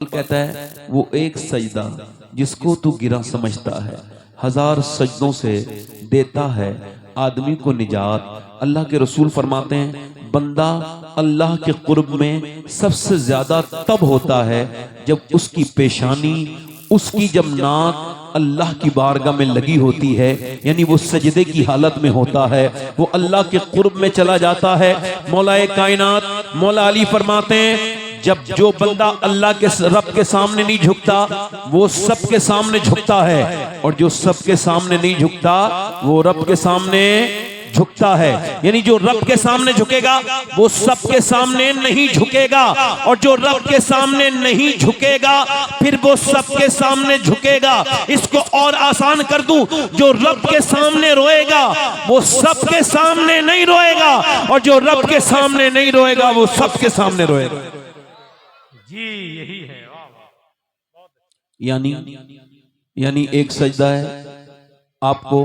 कहता है वो एक सजदा जिसको तू गिरा समझता है, हजार सजदों से देता है आदमी को निजात। अल्लाह के रसूल फरमाते हैं बंदा अल्लाह के कुर्ब में सबसे ज्यादा तब होता है जब उसकी पेशानी, उसकी जब नाक अल्लाह की बारगाह में लगी होती है, यानी वो सजदे की हालत में होता है, वो अल्लाह के कुर्ब में चला जाता है। मौलाए कायनात मौला अली फरमाते हैं जब जो बंदा अल्लाह के रब के सामने नहीं झुकता वो सब के सामने झुकता है, और जो सब के सामने नहीं झुकता वो रब के सामने झुकता है। यानी जो रब के सामने झुकेगा वो सब के सामने नहीं झुकेगा, और जो रब के सामने नहीं झुकेगा फिर वो सब के सामने झुकेगा। इसको और आसान कर दूं, जो रब के सामने रोएगा वो सब के सामने नहीं रोएगा, और जो रब के सामने नहीं रोएगा वो सब के सामने रोएगा। जी यही है। यानी एक सजदा है आपको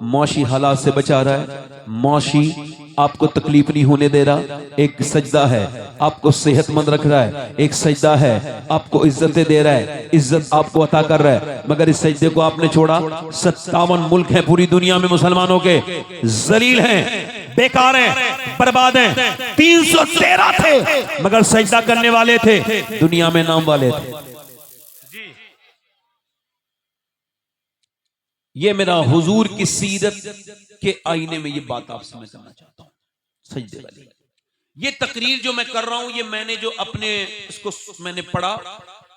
मौशी हालात से बचा रहा है, मौशी आपको तकलीफ नहीं होने दे रहा। एक सजदा है आपको सेहतमंद रख रहा है, एक सजदा है आपको इज्जतें दे रहा है, इज्जत आपको अता कर रहा है। मगर इस सजदे को आपने छोड़ा। 57 मुल्क हैं पूरी दुनिया में मुसलमानों के, जलील हैं, बेकार हैं, बर्बाद हैं। 313 थे मगर सजदा करने वाले थे, दुनिया में नाम वाले थे। ये मेरा हुजूर की सीरत के आईने में ये बात आपसे मैं करना चाहता हूं। सजदे वाली ये तकरीर जो मैं कर रहा हूं, ये मैंने जो अपने इसको मैंने पढ़ा,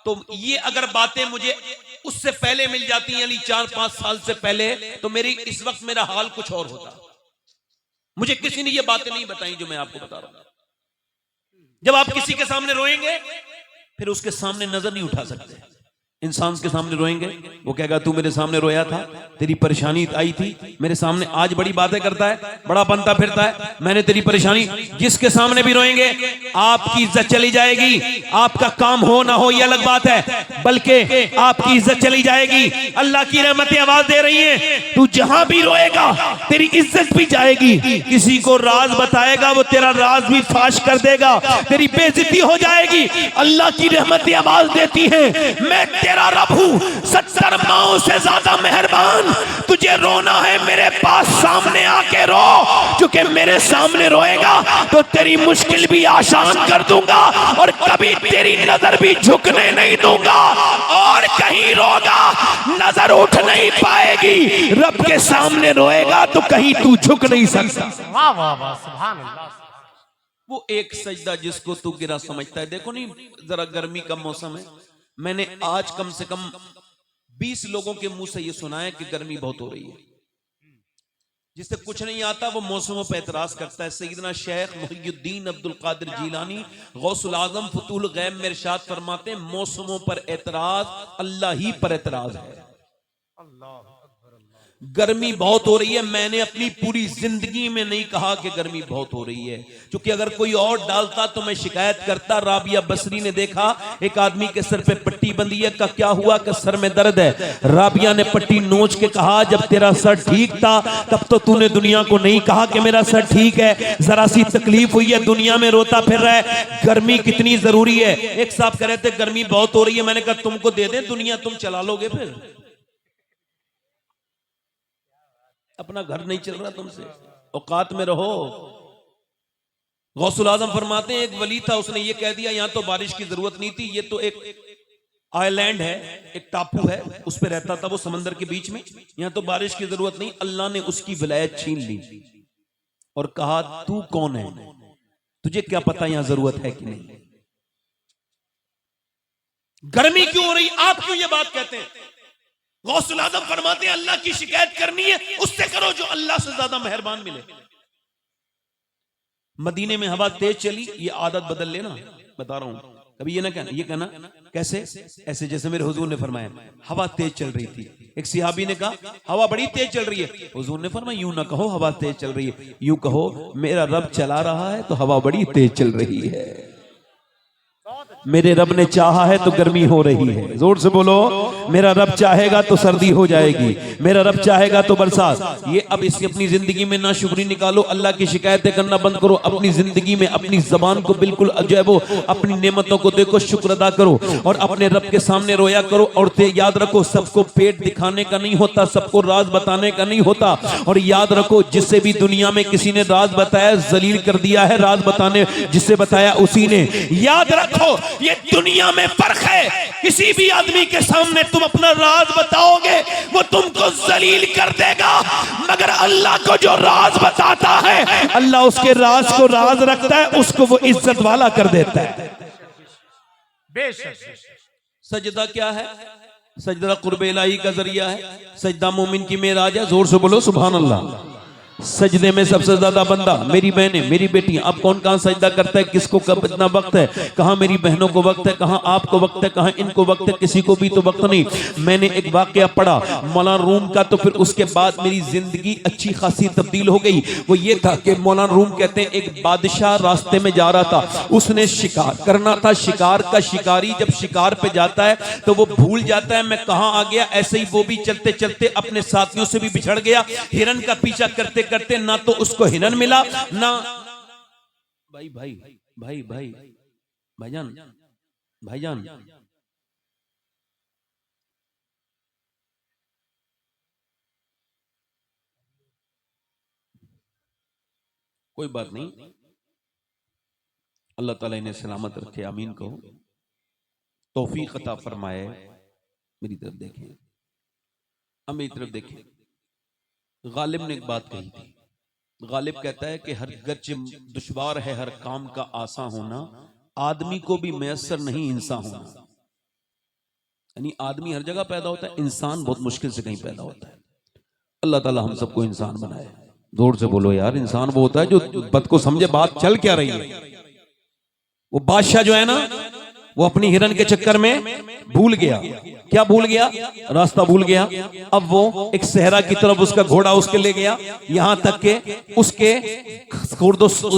तो ये अगर बातें मुझे उससे पहले मिल जाती यानी 4-5 साल से पहले, तो मेरी इस वक्त मेरा हाल कुछ और होता। मुझे किसी ने ये बातें नहीं बताई जो मैं आपको बता रहा हूं। जब आप किसी के सामने रोएंगे फिर उसके सामने नजर नहीं उठा सकते। इंसान के सामने रोएंगे वो कहेगा तू मेरे सामने रोया था, तेरी परेशानी आई थी, मेरे सामने आज बड़ी बातें करता है, बड़ा बनता फिरता है, मैंने तेरी परेशानी। जिसके सामने भी रोएंगे आपकी इज्जत चली जाएगी। आपका काम हो ना हो ये अलग बात है, बल्कि आपकी इज्जत चली जाएगी। अल्लाह की रहमतें आवाज दे रही हैं, तू जहां भी रोएगा तेरी इज्जत भी जाएगी। किसी को राज बताएगा वो तेरा राज भी फाश कर देगा, तेरी बेइज्जती हो जाएगी। अल्लाह की रहमतें आवाज देती हैं, मैं तेरा रब हूं, 70 माओं से ज्यादा मेहरबान। तुझे रोना है मेरे पास सामने आके रो, क्योंकि मेरे सामने रोएगा तो तेरी मुश्किल भी आसान कर दूंगा, और कभी तेरी नजर भी झुकने नहीं दूंगा। और कहीं रोगा नजर उठ नहीं पाएगी, रब के सामने रोएगा तो कहीं तू झुक नहीं सकता। वाह वाह वाह, सुभान अल्लाह। वो एक सजदा जिसको तू गिरा समझता है। देखो नहीं, जरा गर्मी का मौसम है, मैंने आज कम से कम 20 लोगों के मुंह से ये सुना है कि गर्मी बहुत हो रही है। जिससे कुछ नहीं आता वो मौसमों पर एतराज करता है। सैयदना शेख मुहियुद्दीन अब्दुल कादिर जीलानी गौसुल आजम फतूल गैब में इरशाद फरमाते हैं मौसमों पर एतराज अल्लाह ही पर एतराज है। गर्मी बहुत हो रही है, मैंने अपनी पूरी जिंदगी में नहीं कहा कि गर्मी बहुत हो रही है, क्योंकि अगर कोई और डालता तो मैं शिकायत करता। राबिया बसरी ने देखा एक आदमी के सर पे पट्टी बंधी है, का क्या हुआ, कि सर में दर्द है। राबिया ने पट्टी नोच के कहा जब तेरा सर ठीक था तब तो तूने दुनिया को नहीं कहा कि मेरा सर ठीक है, जरा सी तकलीफ हुई है दुनिया में रोता फिर रहा है। गर्मी कितनी जरूरी है। एक साहब कह रहे थे गर्मी बहुत हो रही है, मैंने कहा तुमको दे दे दुनिया, तुम चला लोगे, फिर अपना घर नहीं चल रहा तुमसे, औकात में रहो। गौसुल आजम फरमाते हैं एक वली था, उसने ये कह दिया यहां तो बारिश की जरूरत नहीं थी, ये तो एक आइलैंड है, एक टापू है, उस पे रहता था वो समंदर के बीच में, यहां तो बारिश की जरूरत नहीं। अल्लाह ने उसकी विलायत छीन ली और कहा तू कौन है, तुझे क्या पता यहां जरूरत है कि नहीं। गर्मी क्यों हो रही, आप क्यों ये बात कहते हैं। गौसुल आजम फरमाते हैं अल्लाह की शिकायत करनी है उससे करो जो अल्लाह से ज्यादा मेहरबान मिले। मदीने में हवा तेज चली, ये आदत बदल लेना, बता रहा हूं। कभी ये ना कहना, ये कहना कैसे, ऐसे जैसे मेरे हुजूर ने फरमाया हवा तेज चल रही थी। एक सिहाबी ने कहा हवा बड़ी तेज चल रही है, हुजूर ने फरमाया यूं ना कहो हवा तेज चल रही है, यूं कहो मेरा रब चला रहा है तो हवा बड़ी तेज चल रही है। मेरे रब ने चाहा है तो गर्मी हो रही है। जोर से बोलो, मेरा रब चाहेगा तो सर्दी हो जाएगी, मेरा रब चाहेगा तो बरसात। ये अब इसकी अपनी जिंदगी में नाशुक्री निकालो, अल्लाह की शिकायतें करना बंद करो। अपनी जिंदगी में अपनी जबान को बिल्कुल जो है वो अपनी नेमतों को देखो, शुक्र अदा करो और अपने रब के सामने रोया करो। और याद रखो, सबको पेट दिखाने का नहीं होता, सबको राज बताने का नहीं होता। और याद रखो, जिससे भी दुनिया में किसी ने राज बताया जलील कर दिया है, राज बताने जिससे बताया उसी ने। याद रखो, ये दुनिया में फर्क है। किसी भी आदमी के सामने तुम अपना राज बताओगे वो तुमको जलील कर देगा, मगर अल्लाह को जो राज बताता है, अल्लाह उसके राज को राज रखता है, उसको वो इज्जत वाला कर देता है। बेशक सजदा क्या है? सजदा कुर्बे इलाही का जरिया है। सजदा मोमिन की मेराज है। जोर से बोलो सुभान अल्लाह। सजदे में सबसे ज्यादा बंदा, मेरी बहनें, मेरी बेटी, अब कौन कहां सजदा करता है, किसको कब इतना वक्त है, कहां मेरी बहनों को वक्त है, कहां आपको वक्त है, कहां इनको वक्त है, किसी को भी तो वक्त नहीं। मैंने एक वाकया पढ़ा मौलाना रूम का, तो फिर उसके बाद मेरी जिंदगी अच्छी खासी तब्दील हो गई। वो ये था कि मौलाना रूम कहते हैं एक बादशाह रास्ते में जा रहा था, उसने शिकार करना था। शिकार का शिकारी जब शिकार पे जाता है तो वो भूल जाता है मैं कहां आ गया। ऐसे ही वो भी चलते चलते अपने साथियों से भी बिछड़ गया। हिरन का पीछा करते करते ना तो उसको हिरन मिला, ना भाई भाई भाई भाई भाईजान भाईजान कोई बात नहीं, अल्लाह ताला इन्हें सलामत रखे, आमीन कहो, तौफीक अता फरमाए। मेरी तरफ देखें, अब मेरी तरफ देखें। गालिब ने एक बात कही थी। गालिब कहता है कि हर गच दुश्वार है हर काम का आसान होना, आदमी को भी मैसर नहीं इंसान होना। यानी आदमी हर जगह पैदा होता है, इंसान बहुत मुश्किल से कहीं पैदा होता है। अल्लाह ताला हम सबको इंसान बनाए। जोर से बोलो यार, इंसान वो होता है जो बात को समझे बात चल क्या रही है। वो बादशाह जो है ना, वो अपनी हिरन के चक्कर में भूल गया। क्या भूल गया? रास्ता भूल गया। अब वो एक सहरा की तरफ उसका घोड़ा उसके ले गया, यहां तक के उसके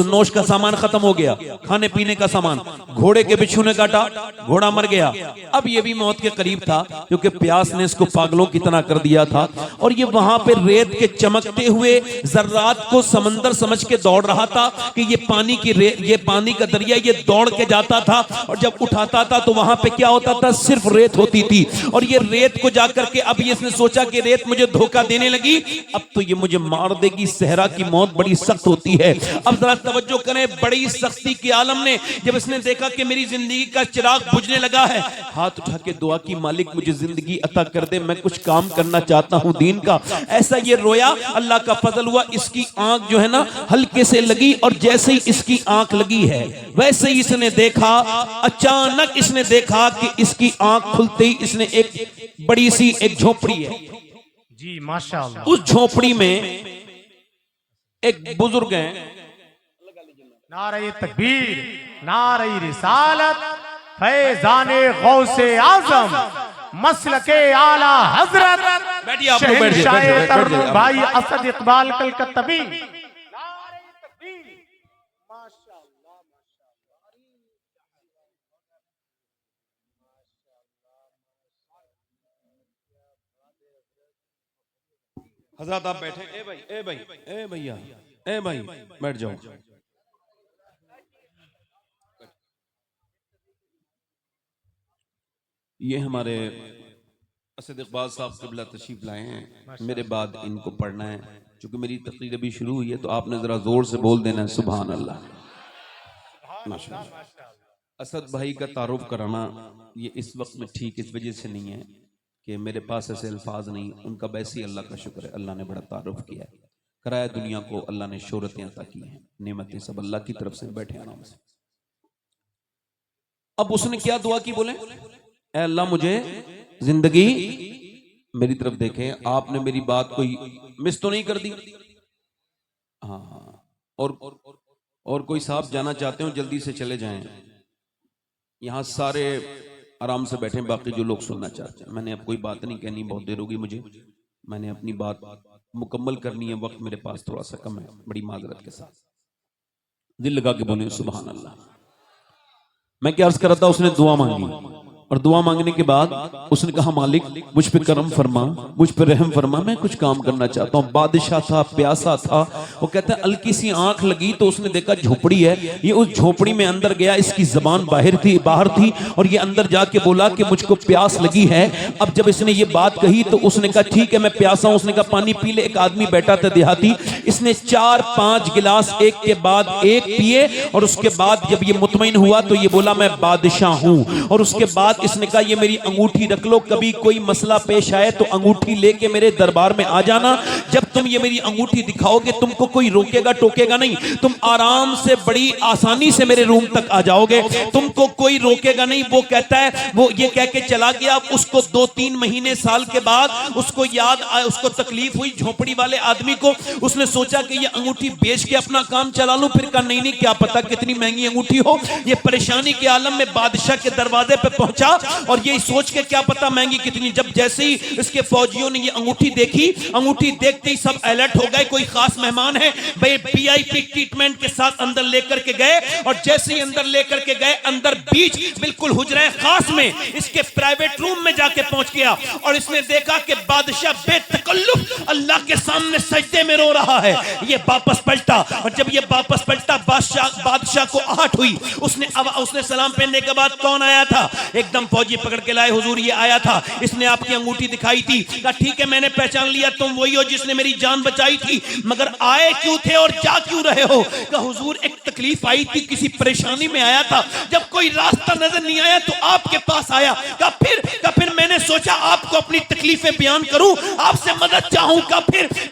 नोश का सामान खत्म हो गया, खाने पीने का सामान। घोड़े के बिच्छू ने काटा, घोड़ा मर गया। अब ये भी मौत के करीब था क्योंकि प्यास ने इसको पागलों की तरह कर दिया था। और ये वहां पे रेत के चमकते हुए जर्रात को समंदर समझ के दौड़ रहा था कि ये पानी की ये पानी का दरिया ये दौड़ के जाता था, और जब उठाता था तो वहां पे क्या होता था? सिर्फ रेत होती थी। और ये रेत को जाकर के अब ये इसने सोचा कि रेत मुझे धोखा देने लगी, अब तो ये मुझे मार देगी। सहरा की मौत बड़ी सख्त होती है। अब जरा तवज्जो करें, बड़ी सख्ती के आलम ने जब इसने देखा कि मेरी जिंदगी का चिराग बुझने लगा है, हाथ उठा के दुआ की, मालिक मुझे जिंदगी अता कर दे, मैं कुछ काम करना चाहता हूं दीन का। ऐसा ये रोया, अल्लाह का फजल हुआ, इसकी आंख जो है ना हल्के से लगी, और जैसे ही इसकी आंख लगी है वैसे ही इसने देखा, अचानक इसने देखा कि इसकी आंख खुलते ही इसने एक बड़ी सी एक झोपड़ी है जी, माशाअल्लाह। उस झोपड़ी में एक बुजुर्ग हैं, नारे तकबीर, नारे रिसालत, फैजाने गौसे आजम, मसलके आला हजरत, बैठिए आप लोग, बैठिए, शहंशाह बैठिए, तरन्नुम बैठिए। भाई असद इकबाल कलकत्तवी। हजरत आप बैठे। ए भाई, ए भाई, ए भैया, ए भाई बैठ जाओ। ये हमारे असद इकबाल साहब क़िबला तशरीफ लाए हैं, मेरे बाद इनको पढ़ना है। क्योंकि मेरी तकरीर अभी शुरू हुई है तो आपने जरा जोर से बोल देना है सुभान अल्लाह। माशाअल्लाह। असद भाई का तारुफ कराना ये इस वक्त में ठीक इस वजह से नहीं है कि मेरे पास ऐसे अल्फाज नहीं, उनका वैसे ही अल्लाह का शुक्र है, अल्लाह ने बड़ा तारुफ किया है, कराया दुनिया को, अल्लाह ने शोहरतें अता की हैं, नेमतें सब अल्लाह की तरफ से, बैठे आराम से। अब उसने क्या दुआ की? बोले ऐ अल्लाह मुझे जिंदगी, मेरी तरफ देखें, आपने मेरी बात कोई मिस तो नहीं कर दी? हाँ, और कोई साहब जाना चाहते हो जल्दी से चले जाएं, यहां सारे आराम से बैठे, बाकी जो लोग सुनना चाहते हैं। मैंने अब कोई बात नहीं कहनी, बहुत देर होगी मुझे, मैंने अपनी बात मुकम्मल करनी है, वक्त मेरे पास थोड़ा सा कम है, बड़ी माजरत के साथ। दिल लगा के बोले सुभान अल्लाह। मैं क्या अर्ज कर रहा था, उसने दुआ मांगी और दुआ मांगने के बाद उसने कहा मालिक मुझ पे करम फरमा, मुझ पे रहम फरमा, मैं कुछ काम करना चाहता हूँ। बादशाह था, प्यासा था। वो कहता है हल्की सी आंख लगी तो उसने देखा झोपड़ी है, ये उस झोपड़ी में अंदर गया, इसकी जबान बाहर थी और ये अंदर जाके बोला कि मुझको प्यास लगी है। अब जब इसने ये बात कही तो उसने कहा ठीक है मैं प्यासा हूं। उसने कहा पानी पी ले। एक आदमी बैठा था देहाती, इसने 4-5 गिलास एक के बाद एक पिए और उसके बाद जब ये मुतमईन हुआ तो ये बोला मैं बादशाह हूं। और उसके बाद इसने कहा ये मेरी अंगूठी रख लो, कभी कोई मसला पेश आए तो अंगूठी लेके मेरे दरबार में आ जाना। जब तुम ये मेरी अंगूठी दिखाओगे तुमको कोई रोकेगा टोकेगा नहीं, तुम आराम से बड़ी आसानी से मेरे रूम तक आ जाओगे, तुमको कोई रोकेगा नहीं। वो कहता है वो ये कह के चला गया। उसको 2-3 महीने साल के बाद उसको याद आया, उसको तकलीफ हुई झोपड़ी वाले आदमी को। उसने सोचा कि ये अंगूठी बेच के अपना काम चला लूं। फिर कहा नहीं क्या पता कितनी महंगी अंगूठी हो। ये परेशानी के आलम में बादशाह के दरवाजे पे पहुंचा और ये सोच के क्या पता महंगी कितनी। जब जैसे ही इसके फौजियों ने ये अंगूठी देखी, अंगूठी देखते ही सब अलर्ट हो गए, कोई खास मेहमान है भाई, वीआईपी ट्रीटमेंट के साथ अंदर लेकर के गए। और जैसे ही अंदर लेकर के गए, अंदर बीच बिल्कुल हुजरा खास में इसके प्राइवेट रूम में जाके पहुंच गया और इसने देखा कि बादशाह बेतकल्लुफ अल्लाह के सामने सजदे में रो रहा है। ये वापस पलटा और जब ये वापस पलटा बादशाह को आहट हुई। उसने सलाम पहनने के बाद कौन आया था, एकदम फौजी पकड़ के लाए, हुजूर ये आया था, इसने आपकी अंगूठी दिखाई थी। कहा ठीक है मैंने पहचान लिया, तुम वही हो जिसने मेरी जान बचाई थी, मगर आए क्यों थे और जा क्यों रहे हो। कहा हुजूर एक तकलीफ आई थी, किसी परेशानी में आया था, जब कोई रास्ता नजर नहीं आया तो आपके पास आया। कहा फिर मैंने सोचा आपको अपनी तकलीफें बयान करूं, आपसे मदद चाहूं। कहा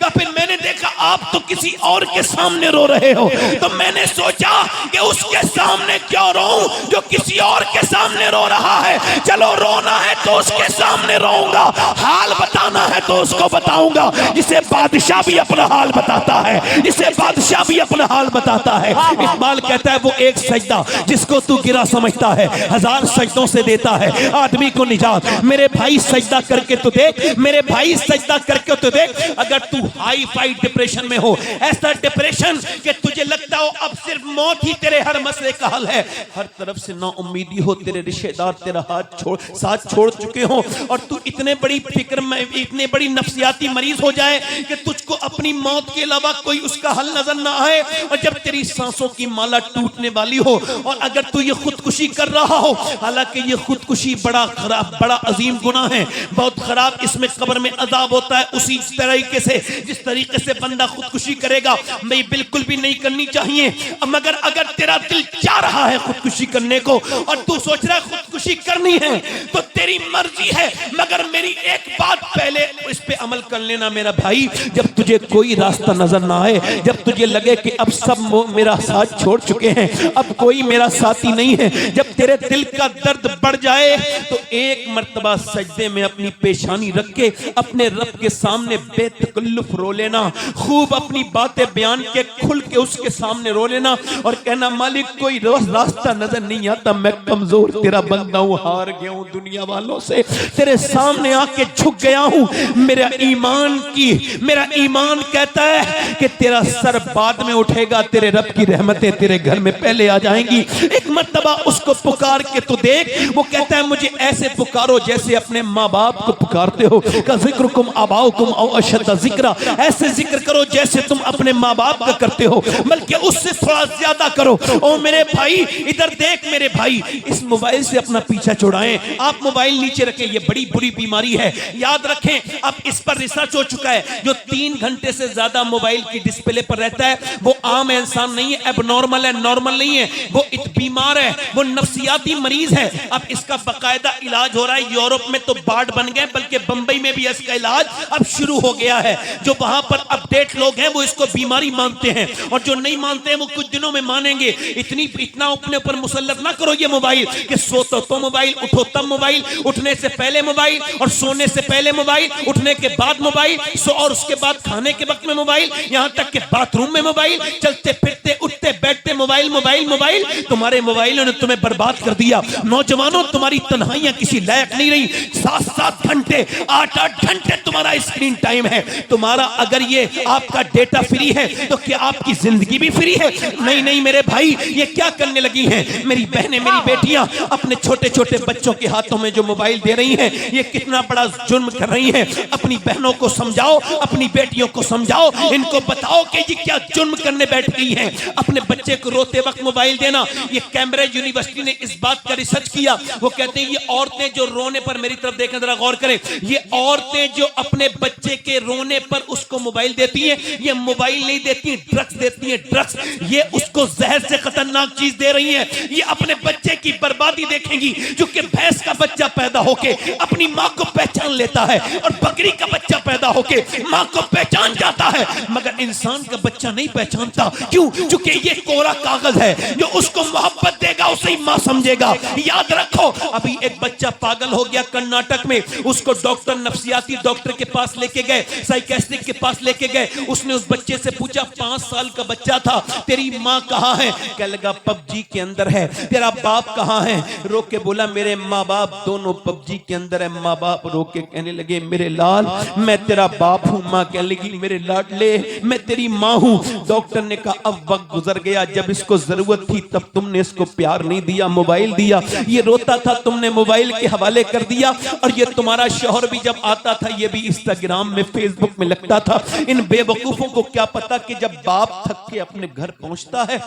फिर मैंने देखा आप तो किसी और के सामने रो रहे हो, तो मैंने सोचा कि उसके सामने क्यों रोऊं जो किसी और के सामने रो रहा है। चलो रोना है तो उसके सामने रोऊंगा, हाल बताना है तो उसको बताऊंगा, जिसे बादशाह भी अपना हाल बताता है, जिसे बादशाह भी अपना हाल बताता है। इकबाल कहता है वो एक सजदा जिसको तू गिरा समझता है 1000 सजदों से देता है आदमी को निजात। मेरे भाई सजदा करके तो देख, मेरे भाई सजदा करके तो देख। अगर तू हाई फाई डिप्रेशन में हो, ऐसा डिप्रेशन कि तुझे लगता हो अब सिर्फ मौत ही तेरे हर मसले का हल है, हर तरफ से ना उम्मीदी हो, तेरे रिश्तेदार तेरा साथ छोड़ चुके हो और तू इतने बड़ी फिक्र में, इतने बड़ी नफ्सियाती मरीज हो जाए कि तुझको अपनी मौत के अलावा कोई उसका हल नजर ना आए, और जब तेरी सांसों की माला टूटने वाली हो और अगर तू ये खुदकुशी कर रहा हो, हालांकि ये खुदकुशी बड़ा खराब, बड़ा अजीम गुनाह है, बहुत खराब, इसमें कब्र में अजाब होता है उसी तरीके से जिस तरीके से बंदा खुदकुशी करेगा। नहीं बिल्कुल भी नहीं करनी चाहिए। मगर अगर तेरा दिल चाह रहा है खुदकुशी करने को और तू सोच रहा है खुदकुशी करनी है तो तेरी मर्जी है, मगर मेरी एक बात पहले इस पे अमल कर लेना मेरा भाई। जब तुझे कोई रास्ता नजर ना आए, जब तुझे लगे कि अब सब मेरा साथ छोड़ चुके हैं, अब कोई मेरा साथी नहीं है, जब तेरे दिल का दर्द बढ़ जाए तो एक मर्तबा सजदे में अपनी पेशानी रख के अपने रब के सामने बेतकल्लुफ रो लेना, खूब अपनी बातें बयान के खुल के उसके सामने रो लेना और कहना मालिक कोई रास्ता नजर नहीं आता, मैं कमजोर तेरा बंदा हूं, हार गया हूं दुनिया वालों से, तेरे सामने आके झुक गया हूं। मेरा ईमान कहता है कि तेरा सर बाद में उठेगा, तेरे रब की रहमतें तेरे घर में पहले आ जाएंगी। एक मर्तबा उसको पुकार के तो देख, वो कहता है मुझे ऐसे पुकारो जैसे अपने माँ बाप को पुकारते हो, का जिक्रुकुम आबाउकुम औ अशद्द जिक्रा, ऐसे जिक्र करो जैसे तुम अपने माँ बाप का करते हो, बल्कि उससे थोड़ा ज्यादा करो। ओ मेरे भाई इधर देख, मेरे भाई इस मोबाइल से अपना पीछा छुड़ाएं। आप मोबाइल नीचे रखें, ये बड़ी बुरी बीमारी है, याद रखें। अब इस पर रिसर्च हो चुका है, जो 3 घंटे से ज्यादा मोबाइल की डिस्प्ले पर रहता है वो आम इंसान नहीं है, एबनॉर्मल है, नॉर्मल नहीं है, वो बीमार है, वो नफ्सियाती मरीज है। अब इसका बाकायदा इलाज हो रहा है, यूरोप में तो बाढ़ बन गए, बल्कि बंबई में भी इसका इलाज अब शुरू हो गया है। जो वहां पर अपडेट लोग हैं वो इसको बीमारी मानते हैं और जो नहीं मानते हैं वो कुछ दिनों में मानेंगे। इतना अपने ऊपर मुसल्लत ना करो ये मोबाइल कि सोतो तो मोबाइल, उठो तब मोबाइल, उठने से पहले मोबाइल और सोने से पहले मोबाइल, उठने के बाद मोबाइल, और उसके बाद खाने के वक्त में मोबाइल, यहां तक कि बाथरूम में मोबाइल, चलते फिरते उठते बैठते मोबाइल मोबाइल मोबाइल। तुम्हारे मोबाइलों ने तुम्हें बर्बाद कर दिया। नौजवानों, तुम्हारी तन्हाइयां किसी लायक नहीं रही। 7-7 घंटे 8-8 घंटे तुम्हारा स्क्रीन टाइम है। तुम्हारा अगर ये आपका डेटा फ्री है तो क्या आपकी जिंदगी भी फ्री है? नहीं नहीं मेरे भाई, ये क्या करने लगी हैं मेरी बहनें, मेरी बेटियां अपने छोटे छोटे बच्चों के हाथों में जो मोबाइल दे रही हैं, ये कितना बड़ा जुर्म कर रही हैं। अपनी बहनों को समझाओ, अपनी बेटियों को समझाओ, इनको बताओ कि ये क्या जुर्म करने बैठ गई हैं। अपने बच्चे को रोते वक्त मोबाइल देना। ये कैम्ब्रिज यूनिवर्सिटी ने इस बात का रिसर्च किया। वो कहते हैं ये औरतें जो रोने पर, मेरी तरफ देखें जरा गौर करें, ये औरतें जो अपने बच्चे के रोने पर उसको मोबाइल देती हैं, ये मोबाइल नहीं देती, ड्रग्स देती हैं, ड्रग्स। ये उसको जहर से खतरनाक चीज दे रही हैं। ये अपने बच्चे की बर्बादी देखेंगी। जो कि भैंस का बच्चा पैदा होके अपनी मां को पहचान लेता है और बकरी का बच्चा पैदा होके मां को पहचान जाता है, मगर इंसान का बच्चा नहीं पहचानता। क्यों? क्योंकि ये कोरा कागज है। जो उसको मोहब्बत देगा उसे ही मां समझेगा। याद रखो, अभी एक बच्चा पागल हो गया कर्नाटक में, उसको डॉक्टर, नफ्सियाती डॉक्टर के पास लेके गए, साइकियाट्रिस्ट के पास लेके गए। उसने उस बच्चे से पूछा, 5 साल का बच्चा था, तेरी माँ कहाँ है? कह लगा पबजी के अंदर है। तेरा बाप कहाँ है? रो के बोला, मेरे माँ बाप दोनों पबजी के अंदर है। माँ बाप रो के कहने लगे, मेरे लाल मैं तेरा बाप हूँ। माँ कहने लगी, मेरे लाडले मैं तेरी माँ हूँ। डॉक्टर ने कहा, अब वक्त गुजर गया, जब इसको जरूरत थी तब तुमने इसको प्यार नहीं दिया, मोबाइल दिया। ये रोता था, तुमने मोबाइल के हवाले कर दिया। और ये तुम्हारा शौहर भी जब आता था, ये भी इंस्टाग्राम में, फेसबुक में लगता था। इन बेवकूफों को क्या पता कि जब बाप थक के अपने घर पहुंचता है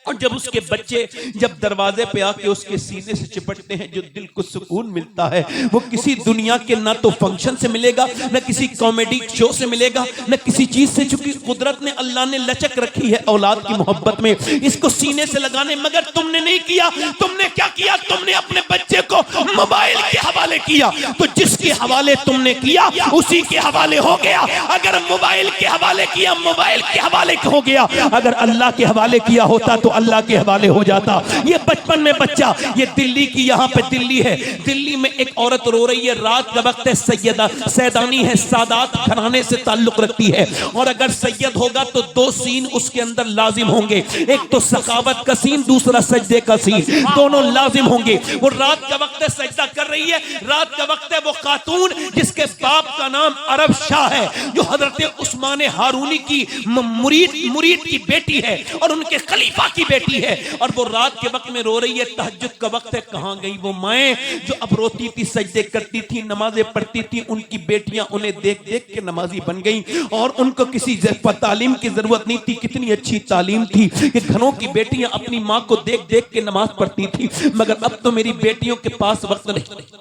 और जब उसके बच्चे जब दरवाजे पे आके उसके सीने से चिपटते हैं, जो दिल को सुकून मिलता है वो किसी दुनिया के ना तो फंक्शन से मिलेगा, ना किसी कॉमेडी शो से मिलेगा, ना किसी चीज से। चूंकि कुदरत ने, अल्लाह ने लचक रखी है औलाद की मोहब्बत में, इसको सीने से लगाने। मगर तुमने नहीं किया। तुमने क्या किया? तुमने अपने बच्चे को मोबाइल के हवाले किया। तो जिसके हवाले तुमने किया उसी के हवाले हो गया। अगर मोबाइल के हवाले किया, मोबाइल के हवाले हो गया। अगर अल्लाह के हवाले किया होता तो अल्लाह के हवाले हो जाता। ये बचपन में बच्चा, ये दिल्ली की, यहाँ पे दिल्ली है, दिल्ली में एक औरत रो रही है, रात का वक्त है, सैयदा सैदानी है, सादात घराने से ताल्लुक रखती है। और अगर सैयद होगा तो 2 सीन उसके अंदर लाजिम होंगे, एक तो सखावत का सीन, दूसरा सजदे का सीन, दोनों लाजिम होंगे। वो रात का वक्त है, सजदा कर रही है, रात का वक्त है। वो खातून जिसके बाप का नाम अरब शाह है, जो हजरत उस्मान हारूनी की मुरीद की बेटी है और उनके खलीफा की बेटी है, और वो रात के वक्त में रो रही है। तहज्जुद का वक्त है। कहां गई वो माएं जो अब रोती थी, सजदे करती थी, नमाजें पढ़ती थी? उनकी बेटियां उन्हें देख देख के नमाजी बन गई और उनको किसी तालीम की जरूरत नहीं थी। कितनी अच्छी तालीम थी कि घरों की बेटियां अपनी मां को देख देख के नमाज पढ़ती थी। मगर अब तो मेरी बेटियों के पास वक्त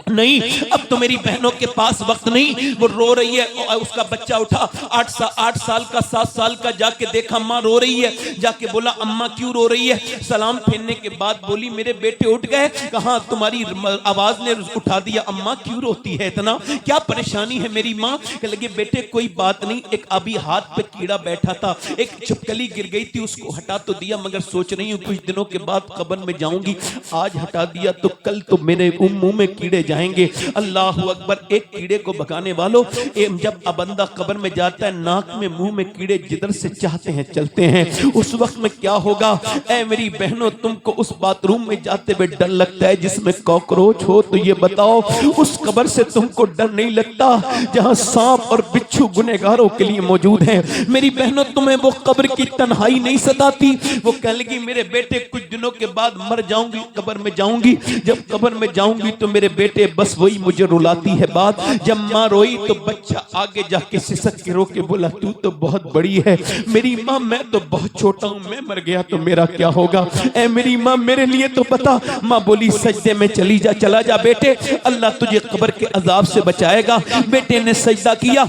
नहीं, अब तो मेरी बहनों के पास वक्त नहीं। वो रो रही है, उसका बच्चा उठा 8 साल का, 7 साल का, जाके देखा माँ रो रही है। जाके बोला, अम्मा क्यों रो रही है? सलाम फेरने के बाद बोली, मेरे बेटे उठ गए। कहा, तुम्हारी आवाज ने उठा दिया। अम्मा क्यों रोती है इतना, क्या परेशानी है मेरी माँ? कह लगे, बेटे कोई बात नहीं, एक अभी हाथ पे कीड़ा बैठा था, एक छिपकली गिर गई थी, उसको हटा तो दिया, मगर सोच रही हूँ कुछ दिनों के बाद कब्र में जाऊंगी। आज हटा दिया तो कल तो मेरे मुंह में कीड़े जाएंगे। अल्लाह अकबर। एक कीड़े को भगाने वालों, जब बंदा कब्र में जाता है, नाक में मुंह में कीड़े जिधर से चाहते हैं चलते हैं। उस वक्त में क्या होगा? ऐ मेरी बहनों, तुमको उस बाथरूम में जाते हुए डर लगता है जिसमें कॉकरोच हो? तो ये बताओ, उस कब्र से तुमको डर नहीं लगता जहां सांप और बिच्छू गुनहगारों के लिए मौजूद हैं? मेरी बहनों, तुम्हें वो कब्र की तन्हाई नहीं सताती? वो कह लगी, मेरे बेटे कुछ दिनों के बाद मर जाऊंगी, कब्र में जाऊंगी। जब कब्र में जाऊंगी तो मेरे बेटे, बस वही मुझे रुलाती है बात। जब माँ रोई तो बच्चा आगे जाके सिसक के रो के बोला, तू तो बहुत बड़ी है मेरी माँ, मैं तो बहुत छोटा हूँ, मैं मर गया तो मेरा क्या होगा? ऐ मेरी माँ, मेरे लिए तो बता। माँ बोली, सजदे में चला जा बेटे, अल्लाह तुझे कब्र के अजाब से बचाएगा। बेटे ने सजदा किया।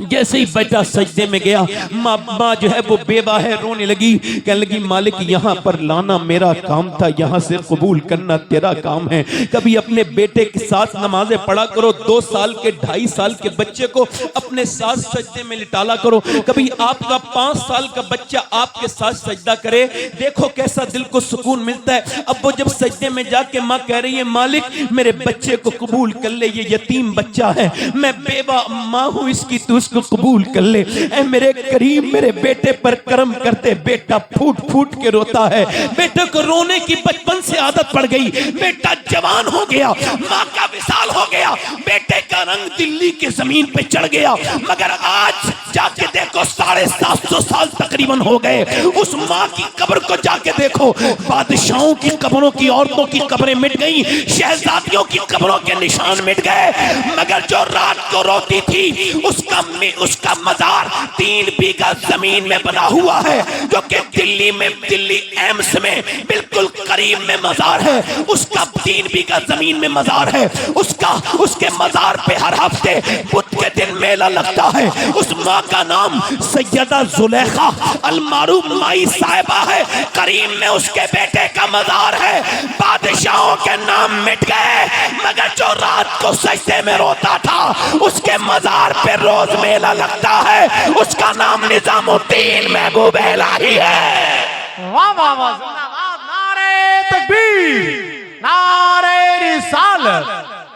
जैसे ही बेटा सजदे में गया, माँ जो है वो बेवा है, रोने लगी। कहने लगी, मालिक यहाँ पर लाना मेरा काम था, यहाँ से कबूल करना तेरा काम है। कभी अपने बेटे के साथ नमाजें पढ़ा करो। 2 साल के 2.5 साल के बच्चे को अपने साथ सजदे में लिटाला करो। कभी आपका 5 साल का बच्चा आपके साथ सजदा करे, देखो कैसा दिल को सुकून मिलता है। अब वो जब सजदे में जाके माँ कह रही है मालिक मेरे बच्चे को कबूल कर ले, ये यतीम बच्चा है, मैं बेवा माँ हूँ इसकी, तू उसको कबूल कर ले। ऐ मेरे करीम मेरे बेटे पर करम करते। बेटा फूट फूट के रोता है, बेटे को रोने की बचपन से आदत पड़ गई, बेटा जवान हो गया, माँ का विशाल हो गया, बेटे का रंग दिल्ली की जमीन पे चढ़ गया। मगर आज जाके देखो 750 साल तकरीबन हो गए, उस माँ की कब्र को जाके देखो, बादशाहों की कब्रों की, औरतों की कब्रें मिट गई, शहजादियों की कब्रों के निशान मिट गए, मगर जो रात को रोती थी उसका मजार 3 बीघा जमीन में बना हुआ है, जो कि दिल्ली में, दिल्ली एम्स में बिल्कुल करीब में मजार है, उसका 3 बीघा जमीन में मजार है, उसके मजार पे हर हफ्ते बुध के दिन मेला लगता है। उस माँ का नाम सैयदा जुलेखा अलमारूफ माई साहिबा है, करीम में उसके बेटे का मजार है। बादशाहों के नाम मिट गए, मगर जो रात को सजदे में रोता था उसके मजार पे रोज मेला लगता है, उसका नाम निजामुद्दीन महबूब इलाही है। वाह वाह वाह, जिंदाबाद, नारे तकबीर, नारे रिसालत,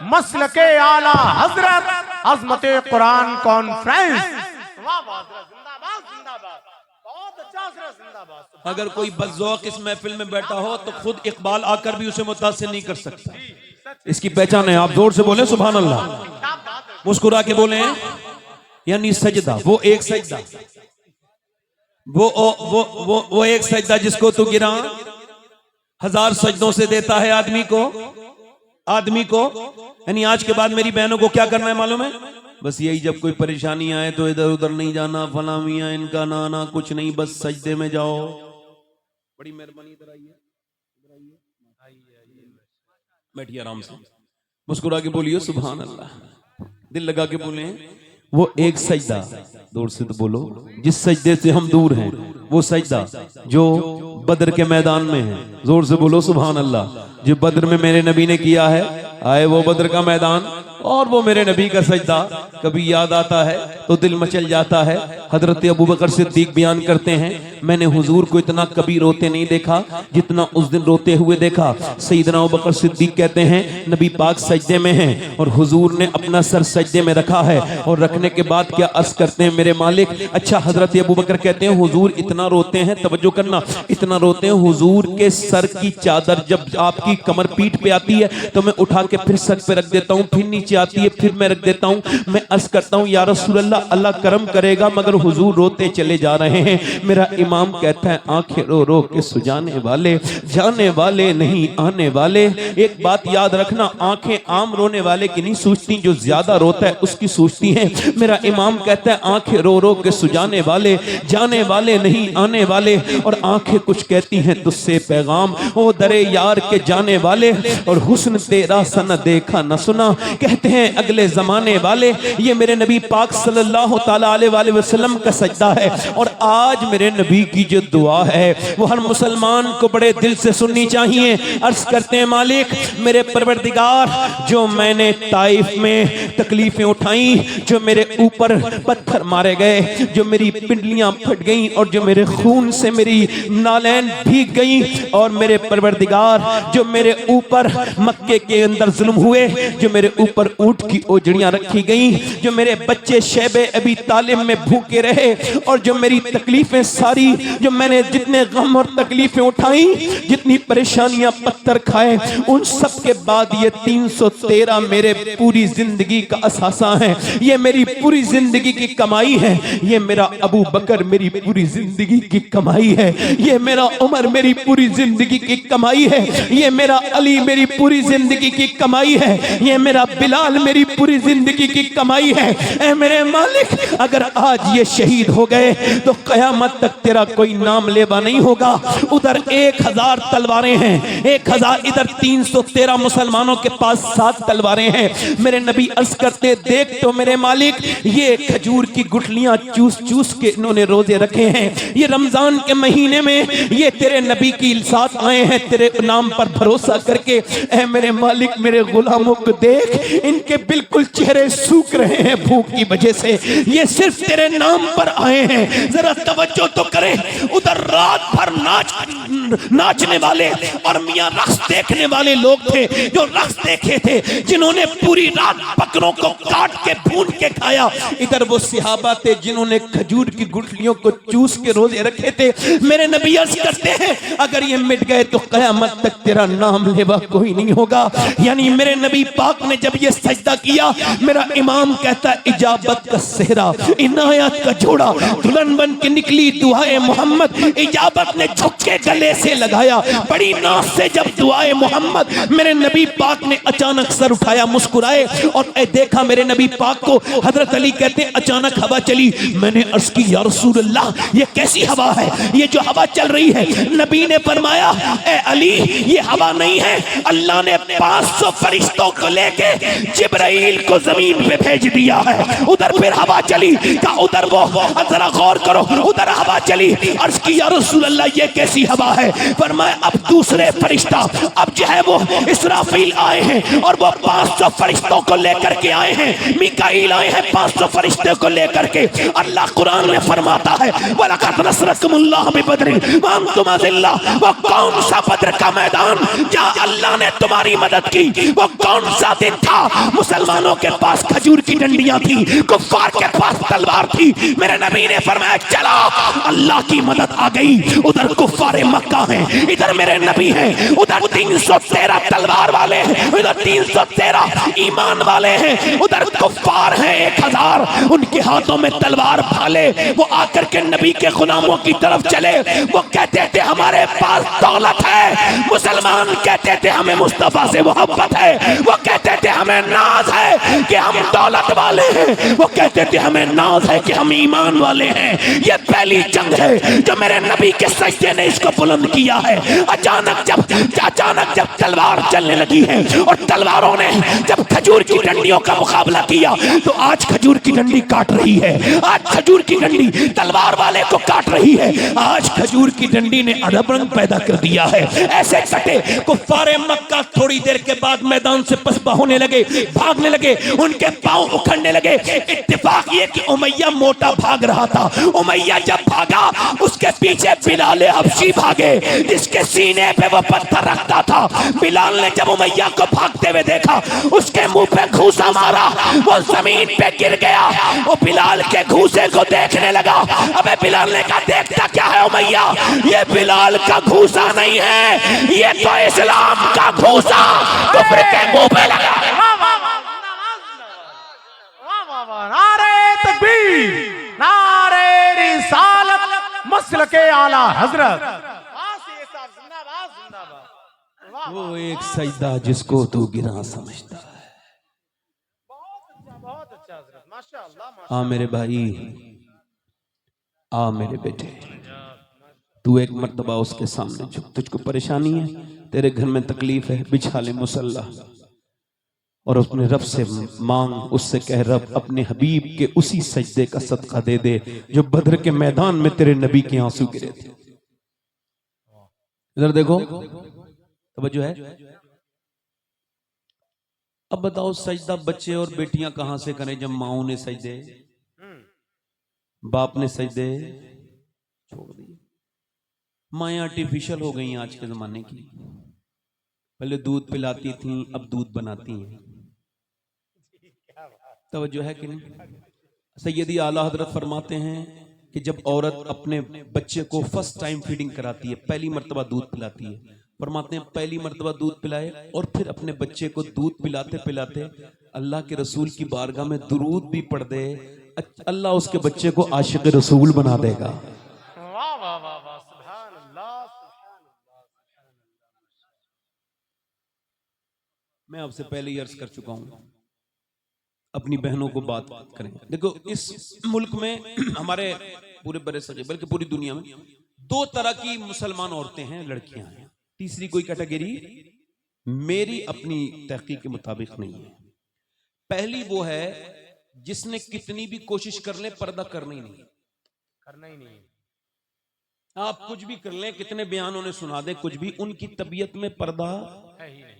मसलके आला हजरत, अज़मते कुरान कॉन्फ्रेंस। वाह वाह, जिंदाबाद जिंदाबाद, बहुत अच्छा जिंदाबाद। अगर कोई बज़ौक़ इस महफिल में बैठा हो तो खुद इकबाल आकर भी उसे मुतासिर नहीं कर सकता। इसकी पहचान है, आप जोर से बोले सुभान अल्लाह, मुस्कुरा के बोले। यानी सजदा, वो एक सजदा, वो एक सजदा जिसको तू गिरा 1000 सजदों से देता है आदमी को। यानी आज के बाद मेरी बहनों को क्या करना है मालूम है? बस यही, जब कोई परेशानी आए तो इधर उधर नहीं जाना, फला मियां इनका नाना कुछ नहीं, बस सजदे में जाओ। बड़ी मेहरबानी, इधर आइए, बैठिए आराम से, मुस्कुरा के बोलिए सुभान अल्लाह, दिल लगा के बोले। वो एक सजदा, दूर से तो बोलो, जिस सजदे से हम दूर हैं, वो सजदा जो बदर के मैदान में है, जोर से बोलो सुभान अल्लाह, जो बदर में मेरे नबी ने किया है। आए वो बदर का मैदान और वो मेरे नबी का सजदा कभी याद आता है तो दिल मचल जाता है। हजरत अबू बकर सिद्दीक बयान करते हैं, मैंने हुजूर को इतना कभी रोते नहीं देखा जितना उस दिन रोते हुए देखा। सैयदना अबू बकर सिद्दीक कहते हैं नबी पाक सजदे में हैं और हुजूर ने अपना सर सजदे में रखा है, और रखने के बाद क्या अर्ज करते हैं मेरे मालिक। अच्छा, हजरत अबू बकर कहते हैं हुजूर इतना रोते हैं, तवज्जो करना, इतना रोते हैं हुजूर के सर की चादर जब आपकी कमर पीठ पे आती है तो मैं उठा के फिर सर पे रख देता हूँ, फिर नीचे आती है फिर मैं रख देता हूँ। मैं अर्ज करता हूँ या रसूल अल्लाह, अल्लाह करम करेगा, मगर हुजूर रोते चले जा रहे हैं। मेरा इमाम कहता है आंखें रो रो के सुजाने वाले, जाने वाले नहीं आने वाले। एक बात याद रखना, आंखें आम रोने वाले की नहीं सोचती, जो ज्यादा रोता है उसकी सोचती हैं। मेरा इमाम कहता है आंखें रो रो के सुजाने वाले, जाने वाले नहीं आने वाले, और आंखें कुछ कहती हैं तुझसे पैगाम, ओ दरे यार के जाने वाले, और हुस्न तेरा सन देखा न सुना, कहते हैं अगले जमाने वाले। ये मेरे नबी पाक सल्लल्लाहु ताला अलैहि वसल्लम का सजदा है। और आज मेरे नबी की जो दुआ है वो हर मुसलमान को बड़े दिल से सुननी चाहिए। अर्ज करते हैं मालिक मेरे परवरदिगार, जो मैंने ताइफ में तकलीफें उठाई, जो मेरे ऊपर पत्थर मारे गए, जो मेरी पिंडलियां फट गईं, और जो मेरे खून से मेरी नालैन भीग गई, और मेरे परवरदिगार जो मेरे ऊपर मक्के के अंदर जुल्म हुए, जो मेरे ऊपर ऊंट की ओजड़ियां रखी गईं, जो मेरे बच्चे शैबे अबी तालिब में भूखे रहे, और जो मेरी तकलीफें सारी, जो मैंने जितने गम और तकलीफें उठाई, जितनी परेशानियां पत्थर खाए, उन सब के बाद ये 313 मेरे पूरी जिंदगी का असासा है, ये मेरी पूरी जिंदगी की कमाई है। ये मेरा अबू बकर मेरी पूरी जिंदगी की कमाई है, ये मेरा उमर मेरी पूरी जिंदगी की कमाई है, ये मेरा अली मेरी पूरी जिंदगी की कमाई है, ये मेरा बिलाल मेरी पूरी जिंदगी की कमाई है। ऐ मेरे मालिक, अगर आज ये शहीद हो गए तो कयामत तक तेरा कोई नाम लेवा नहीं होगा। उधर 1000 तलवारें हैं, 1000 इधर 313 मुसलमानों के पास 7 तलवारें हैं। मेरे नबी अर्ज करते देख तो मेरे मालिक, ये खजूर की गुठलियां चूस चूस के इन्होंने रोजे रखे हैं। ये रमजान के महीने में ये तेरे नबी की साथ आए हैं तेरे नाम पर भरोसा करके। ऐ मेरे मालिक, मेरे गुलामों को देख, इनके बिल्कुल चेहरे सूख रहे हैं भूख की वजह से। ये सिर्फ तेरे नाम पैगाम पर आए हैं। जरा तवज्जो तो करें, उधर रात भर नाचने वाले और मियां रक्स देखने वाले लोग थे जो रक्स देखे थे, जिन्होंने पूरी रात बकरों को काट के भून के खाया। इधर वो सहाबा थे जिन्होंने खजूर की गुठलियों को चूस के रोजे रखे थे। मेरे नबी अर्ज करते हैं अगर ये मिट गए तो कयामत तक तेरा नाम लेवा कोई नहीं होगा। यानी मेरे नबी पाक ने जब ये सजदा किया, मेरा इमाम कहता है इजाबत का सेहरा, इनायत का जोड़ा दुल्हन बन के निकली दुआए मोहम्मद। इजाबत ने झुक के गले से लगाया, बड़ी नाज से जब दुआए मोहम्मद, मेरे नबी पाक ने अचानक सर उठाया, मुस्कुराए और देखा मेरे नबी पाक को। हजरत अली कहते हैं अचानक हवा चली। मैंने अर्ज की या रसूल अल्लाह ये कैसी हवा है, ये जो हवा चल रही है? नबी ने फरमाया ए अली ये हवा नहीं है, अल्लाह ने 500 फरिश्तों को लेके जिब्राइल को जमीन पे भेज दिया है। उधर फिर हवा चली, का उधर वो जरा गौर करो, उधर हवा चली। अर्ज की या रसूल अल्लाह ये कैसी हवा है? फरमाया अब दूसरे फरिश्ता, अब जो है वो इसराफील आए हैं और वो 500 फरिश्तों को लेकर के आए हैं। मिकाईल आए हैं 500 फरिश्तों को लेकर के। अल्लाह कुरान में फरमाता है वलक़द नसरकुमुल्लाह बिबद्र व अंतुम अज़िल्ला। वो कौन सा बद्र का मैदान जहाँ अल्लाह ने तुम्हारी मदद की? वो कौन सा दिन था? मुसलमानों के पास खजूर की डंडियां थी, कुफ्फार के पास तलवार थी। मेरे नबी ने फरमाया चला अल्लाह की मदद आ गई। उधर कुफ्फारे मक्का हैं, इधर मेरे नबी हैं। उधर 313 तलवार वाले हैं, उधर 313 ईमान वाले हैं। उधर कुफ्फार हैं 1000, उनके हाथों में तलवार भाले। वो आकर के नबी के गुलामों की तरफ चले। वो कहते थे हमारे पास दौलत है। मुसलमान कहते थे हमें मुस्तफा से मोहब्बत है। वो कहते थे हमें नाज है कि हम दौलत वाले हैं। वो कहते थे हमें नाज है कि हम ईमान वाले हैं। ये पहली जंग है जो मेरे नबी के सजदे ने इसको बुलंद किया है। अचानक जब तलवार चलने लगी है और तलवारों ने जब खजूर की डंडियों का मुकाबला किया तो आज खजूर की डंडी काट रही है, आज खजूर की डंडी तलवार वाले को काट रही है। आज खजूर की डंडी ने अदब रंग पैदा कर दिया है। ऐसे कटे कुफ्फारे मक्का थोड़ी देर के बाद मैदान से पसपा होने लगे, भागने लगे, उनके पांव उखड़ने लगे। इत्तेफाक ये कि उमैया मोटा भाग रहा था। उमैया जब भागा उसके पीछे बिलाल हबशी भागे जिसके सीने पे वो पत्थर रखता था। बिलाल ने जब उमैया को भागते हुए देखा उसके मुंह पे घूसा मारा, वो जमीन पे गिर गया। वो बिलाल के घूसे को देखने लगा। अबे बिलाल ने कहा देखता क्या है उमैया, ये बिलाल का घूसा नहीं है, ये तो इस्लाम का घूसा कुफ्र के मुंह पे लगा। नारे तकबीर, नारे रिसालत, मसलके आला हजरत। वो एक सजदा जिसको तू गिरा समझता है। बहुत अच्छा हजरत, माशाअल्लाह। आ मेरे भाई, आ मेरे बेटे, तू एक मर्तबा उसके सामने झुक। तुझको परेशानी है, तेरे घर में तकलीफ है, बिछा ले मुसल्ला और अपने रब से मांग। उससे कह रब अपने हबीब के उसी सजदे का सदका दे दे जो बद्र के मैदान में तेरे नबी के आंसू गिरे थे। इधर देखो, तवज्जो है। अब बताओ सजदा बच्चे और बेटियां कहां से करें जब माओ ने सजदे, बाप ने सजदे छोड़ दिए। माएँ आर्टिफिशियल हो गई आज के जमाने की। पहले दूध पिलाती थी, अब दूध बनाती हैं। तवज्जो है कि नहीं? सैयदी आला हजरत फरमाते हैं कि जब औरत अपने बच्चे को फर्स्ट टाइम फीडिंग कराती है, पहली मर्तबा दूध पिलाती है, फरमाते हैं पहली मर्तबा दूध पिलाए और फिर अपने बच्चे को दूध पिलाते पिलाते अल्लाह के रसूल की बारगाह में दुरूद भी पढ़ दे, अल्लाह उसके बच्चे को आशिक रसूल बना देगा। वाह वाह वाह वाह, सुभान अल्लाह, सुभान अल्लाह। मैं आपसे पहले ही अर्ज कर चुका हूं, अपनी बहनों को बात करें। देखो इस मुल्क में हमारे पूरे बड़े सगे बल्कि पूरी दुनिया में दो तरह की मुसलमान औरतें हैं, लड़कियां हैं। तीसरी कोई कैटेगरी मेरी अपनी तहकीक के मुताबिक नहीं है। पहली वो है जिसने कितनी भी कोशिश कर ले पर्दा करना ही नहीं, करना ही नहीं। आप कुछ भी कर लें, कितने बयान उन्हें सुना दे, कुछ भी, उनकी तबीयत में पर्दा है ही नहीं।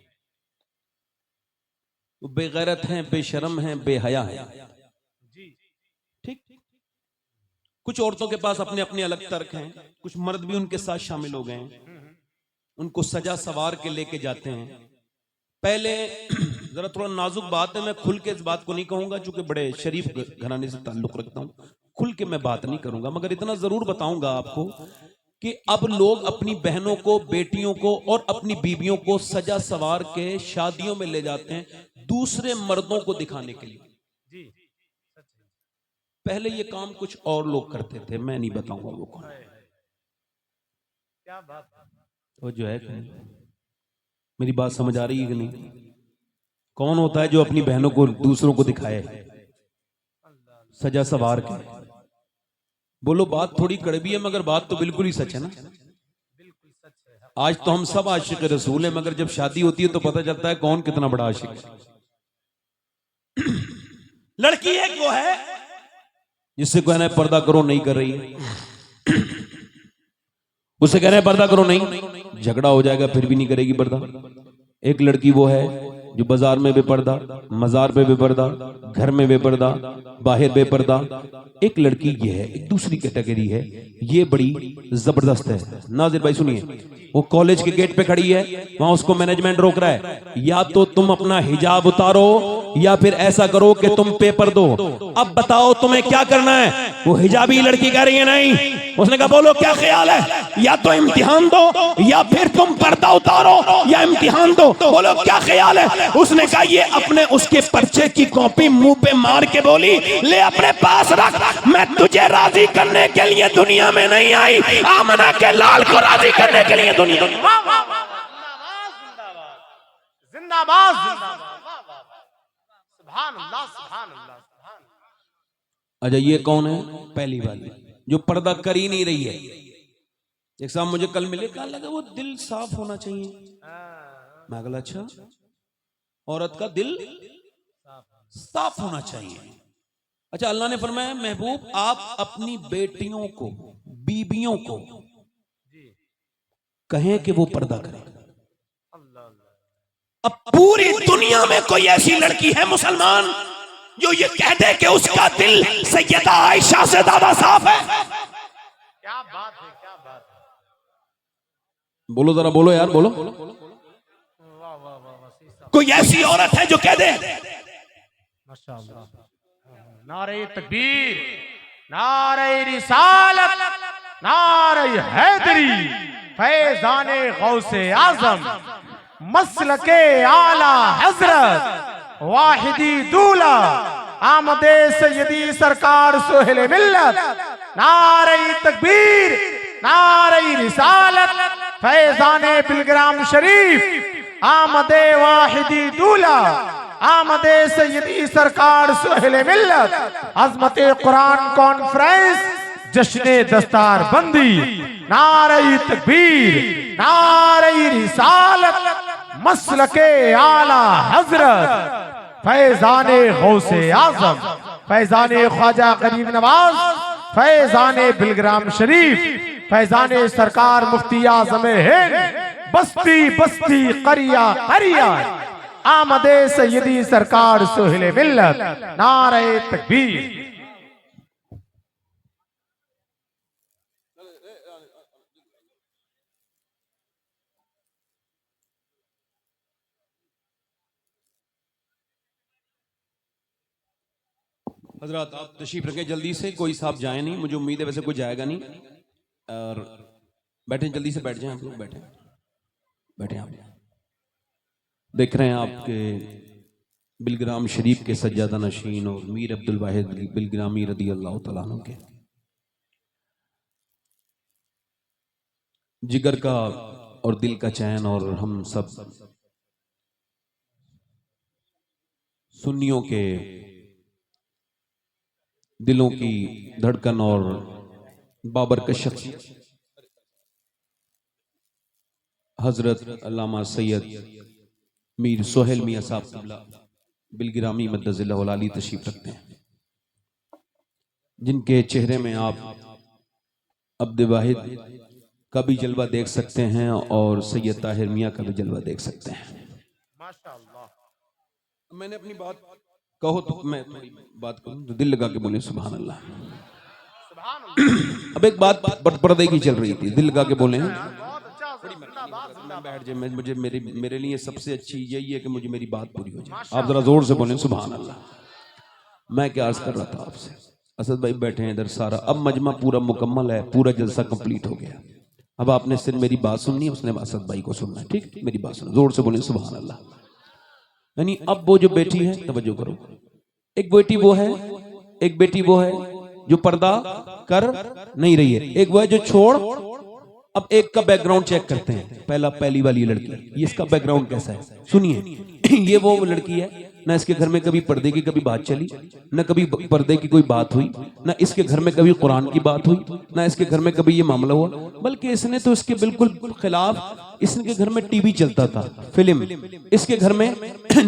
वो बेगैरत हैं, बेशरम हैं, बेहया हैं। जी ठीक। कुछ औरतों के पास अपने अपने अलग तर्क हैं, कुछ मर्द भी उनके साथ शामिल हो गए हैं, उनको सजा सवार के लेके जाते हैं। पहले जरा थोड़ा नाजुक बात है, मैं खुल के इस बात को नहीं कहूंगा, चूंकि बड़े शरीफ घराने से ताल्लुक रखता हूं, खुल के मैं बात नहीं करूंगा, मगर इतना जरूर बताऊंगा आपको कि अब लोग अपनी बहनों को, बेटियों को और अपनी बीवियों को सजा सवार के शादियों में ले जाते हैं दूसरे मर्दों को दिखाने के लिए। जी सच है। पहले ये काम कुछ और लोग करते थे, मैं नहीं बताऊंगा वो कौन। क्या बात है। वो जो है कि नहीं, मेरी बात समझ आ रही है कि नहीं? कौन होता है जो अपनी बहनों को दूसरों को दिखाए सजा सवार के? बोलो बात थोड़ी कड़वी है, मगर बात तो बिल्कुल ही सच है ना। बिल्कुल सच है। आज तो हम सब आशिक रसूल हैं, मगर जब शादी होती है तो पता चलता है कौन कितना बड़ा आशिक है। लड़की एक वो है जिससे कहना है पर्दा करो, नहीं कर रही है, उससे कह रहे हैं पर्दा करो, नहीं, झगड़ा हो जाएगा फिर भी नहीं करेगी पर्दा। एक लड़की वो है जो बाजार में बेपर्दा, मजार पे बेपर्दा, घर में बेपर्दा, बाहर बेपर्दा। एक लड़की ये है, एक दूसरी कैटेगरी है, ये बड़ी जबरदस्त है। नाजिर भाई सुनिए, वो कॉलेज के गेट पे खड़ी है, वहां उसको मैनेजमेंट रोक रहा है, या तो तुम अपना हिजाब उतारो या फिर ऐसा करो कि तुम पेपर दो। अब बताओ तुम्हें क्या करना है? वो हिजाबी लड़की कह रही है नहीं। उसने कहा बोलो क्या ख्याल है, या तो इम्तिहान दो या फिर तुम पर्दा उतारो या इम्तिहान दो, बोलो क्या ख्याल है? उसने कहा ये अपने उसके पर्चे की कॉपी मुंह पे मार के बोली ले अपने पास रख, मैं तुझे राजी करने के लिए दुनिया में नहीं आई, आमना के लाल को राजी करने के लिए दुनिया। जिंदाबाद जिंदाबाद जिंदाबाद। सुभान अल्लाह सुभान अल्लाह सुभान। अच्छा ये कौन है? पहली वाली जो पर्दा कर ही नहीं रही है। एक साहब मुझे कल मिले, कहा लगा वो दिल साफ होना चाहिए। मैं कहा अच्छा, औरत का दिल साफ होना चाहिए। अच्छा अल्लाह ने फरमाया महबूब आप अपनी बेटियों को, बीबियों को कहें कि वो पर्दा करें। अब पूरी दुनिया में कोई ऐसी लड़की है मुसलमान जो ये कह दे कि उसका दिल सैयदा आयशा से ज्यादा साफ है? क्या बात है, क्या बात है। बोलो जरा, बोलो यार, बोलो। वाह वाह वाह वाह। कोई ऐसी औरत है जो कह दे? माशाअल्लाह। नारे तकबीर, नारे रिसालत, नारे हैदरी, फैजाने गौसे आजम, मसलके आला हजरत, वाहिदी दूला, आमदे सय्यदी सरकार सोहेले मिल्लत। नारे तकबीर, नारे रिसालत, फैजाने बिलग्राम शरीफ, आमदे वाहिदी दूला, आमदे सय्यदी सरकार सोहेले मिल्लत, अज़मते कुरान कॉन्फ्रेंस, जश्ने दस्तार बंदी, नारे तकबीर, नारे रिसालत, मसलके आला हजरत, फैजाने गौसे आजम, फैजाने ख्वाजा गरीब नवाज, फैजाने बिलग्राम शरीफ, फैजाने सरकार मुफ्ती आज़म हिंद, बस्ती बस्ती करिया करिया, आमदे सय्यदी सरकार सोहेले मिल्लत। नारे तकबीर। हजरत आप तशरीफ रखें जल्दी से, कोई साहब जाए नहीं, मुझे उम्मीद है वैसे कोई जाएगा नहीं। और बैठे, जल्दी से बैठ जाएं आप लोग, बैठे बैठे आप। देख रहे हैं आपके बिलग्राम शरीफ के सज्जादा नशीन और मीर अब्दुल वाहिद बिलग्रामी रदी अल्लाह तआला अन्हु के जिगर का और दिल का चैन, और हम सब सुन्नियों के दिलों की धड़कन और बाबरकत शख्सियत हजरत अल्लामा सैयद मीर सोहेल मियां साहब बिलगिरामी मद्दज़िल्लाहुल आली तशरीफ रखते हैं, जिनके चेहरे में आप अब्द वाहिद का भी जलवा देख सकते हैं और सैयद ताहिर मियां का भी जलवा देख सकते हैं। माशाअल्लाह। मैंने अपनी बात कहो तो मैं थोड़ी बात करूं तो दिल लगा के बोले सुभान अल्लाह। सुभान अब एक बात पर्दे की चल रही थी, दिल लगा के बोले हैं। बहुत अच्छा सर, जिंदाबाद जिंदाबाद। बैठ जाए, मुझे मेरे लिए सबसे अच्छी यही है कि मुझे मेरी बात पूरी हो जाए। आप जरा जोर से बोलें सुभान अल्लाह। मैं क्या अर्ज कर रहा था आपसे, असद भाई बैठे हैं इधर सारा, अब मजमा पूरा मुकम्मल है, पूरा जलसा कंप्लीट हो गया। अब आपने सिर्फ मेरी बात सुननी है, उसने असद भाई को सुनना है, ठीक? मेरी बात सुनो, जोर से बोलें सुभान अल्लाह। यानी अब वो जो बेटी है, तवज्जो करो, एक बेटी वो है, एक बेटी वो है जो पर्दा कर नहीं रही है, एक वो है जो छोड़। अब एक का बैकग्राउंड चेक करते हैं। पहली वाली लड़की, ये इसका बैकग्राउंड कैसा है सुनिए। ये वो लड़की है, ना इसके घर में कभी पर्दे की कभी बात चली, ना कभी पर्दे की कोई बात हुई, ना इसके घर में कभी कुरान की बात हुई, ना इसके घर में कभी ये मामला हुआ, बल्कि इसने तो इसके बिल्कुल खिलाफ, इसके घर में टीवी चलता था, फिल्म इसके घर में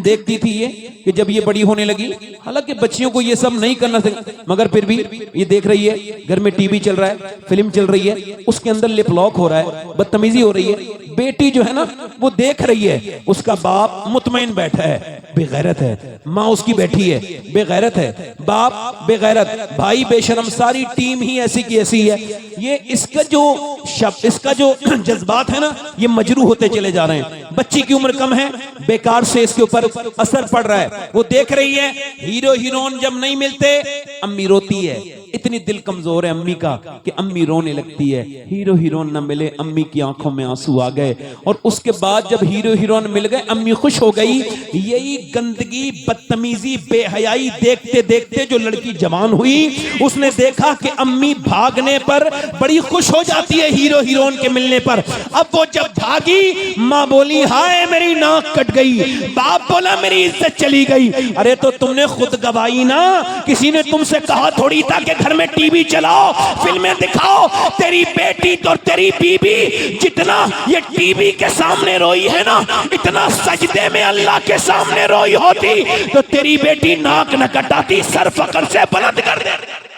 देखती थी ये, कि जब ये बड़ी होने लगी, हालांकि बच्चियों को ये सब नहीं करना चाहिए, मगर फिर भी ये देख रही है घर में टीवी चल रहा है, फिल्म चल रही है, उसके अंदर लिप लॉक हो रहा है, बदतमीजी हो रही है। बेटी जो है ना वो देख रही है, उसका बाप मुतमईन बैठा है, बेगैरत है, माँ उसकी बैठी है, बेगैरत है, बाप बेगैरत, भाई बेशरम, सारी टीम ही ऐसी की ऐसी है। ये इसका जो शब्द, इसका जो जज्बात है ना, ये मजरू होते चले जा रहे हैं। बच्ची की उम्र कम है, बेकार से इसके ऊपर असर पड़ रहा है। वो देख रही है हीरो हीरोइन जब नहीं मिलते अम्मी रोती है, इतनी दिल कमजोर है अम्मी का कि अम्मी रोने लगती है। हीरो हीरोइन न मिले, अम्मी की आंखों में आंसू आ गए, और उसके बाद जब हीरो हीरोइन मिल गए अम्मी खुश हो गई। यही गंदगी, बदतमीजी, बेहयाई देखते देखते जो लड़की जवान हुई, उसने देखा कि अम्मी भागने पर बड़ी खुश हो जाती है हीरो हीरोइन के मिलने पर। अब वो जब भागी, माँ बोली हाय मेरी नाक कट गई, बाप बोला मेरी इज्जत चली गई। अरे तो तुमने खुद गवाई ना, किसी ने तुमसे कहा थोड़ी था कि घर में टीवी चलाओ, फिल्में दिखाओ। तेरी बेटी तो तेरी बीबी जितना ये टीवी के सामने रोई है ना, इतना सजदे में अल्लाह के सामने रोई होती तो तेरी बेटी नाक न कटाती, सर फकर से बुलंद कर दे।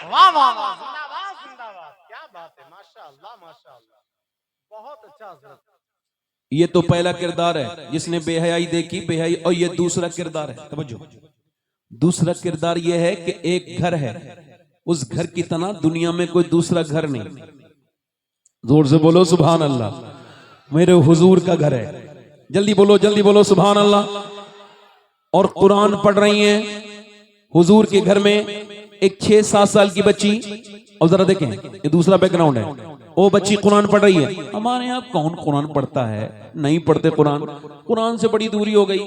वाह वाह वाह, जिंदाबाद जिंदाबाद, क्या बात है, माशाअल्लाह माशाअल्लाह, बहुत अच्छा हजरत। ये तो पहला किरदार है जिसने बेहयाई देखी, बेहयाई। और ये दूसरा किरदार है, तवज्जो, दूसरा किरदार ये है कि एक घर है, उस घर की तरह दुनिया में कोई दूसरा घर नहीं। जोर से बोलो सुभान अल्लाह। मेरे हुजूर का घर है, जल्दी बोलो सुभान अल्लाह। और कुरान पढ़ रही हैं हुजूर के घर में एक 6-7 साल की बच्ची। और जरा देखें, ये दूसरा बैकग्राउंड है, वो बच्ची कुरान पढ़ रही है। हमारे यहाँ कौन कुरान पढ़ता है, नहीं पढ़ते कुरान, कुरान से बड़ी दूरी हो गई,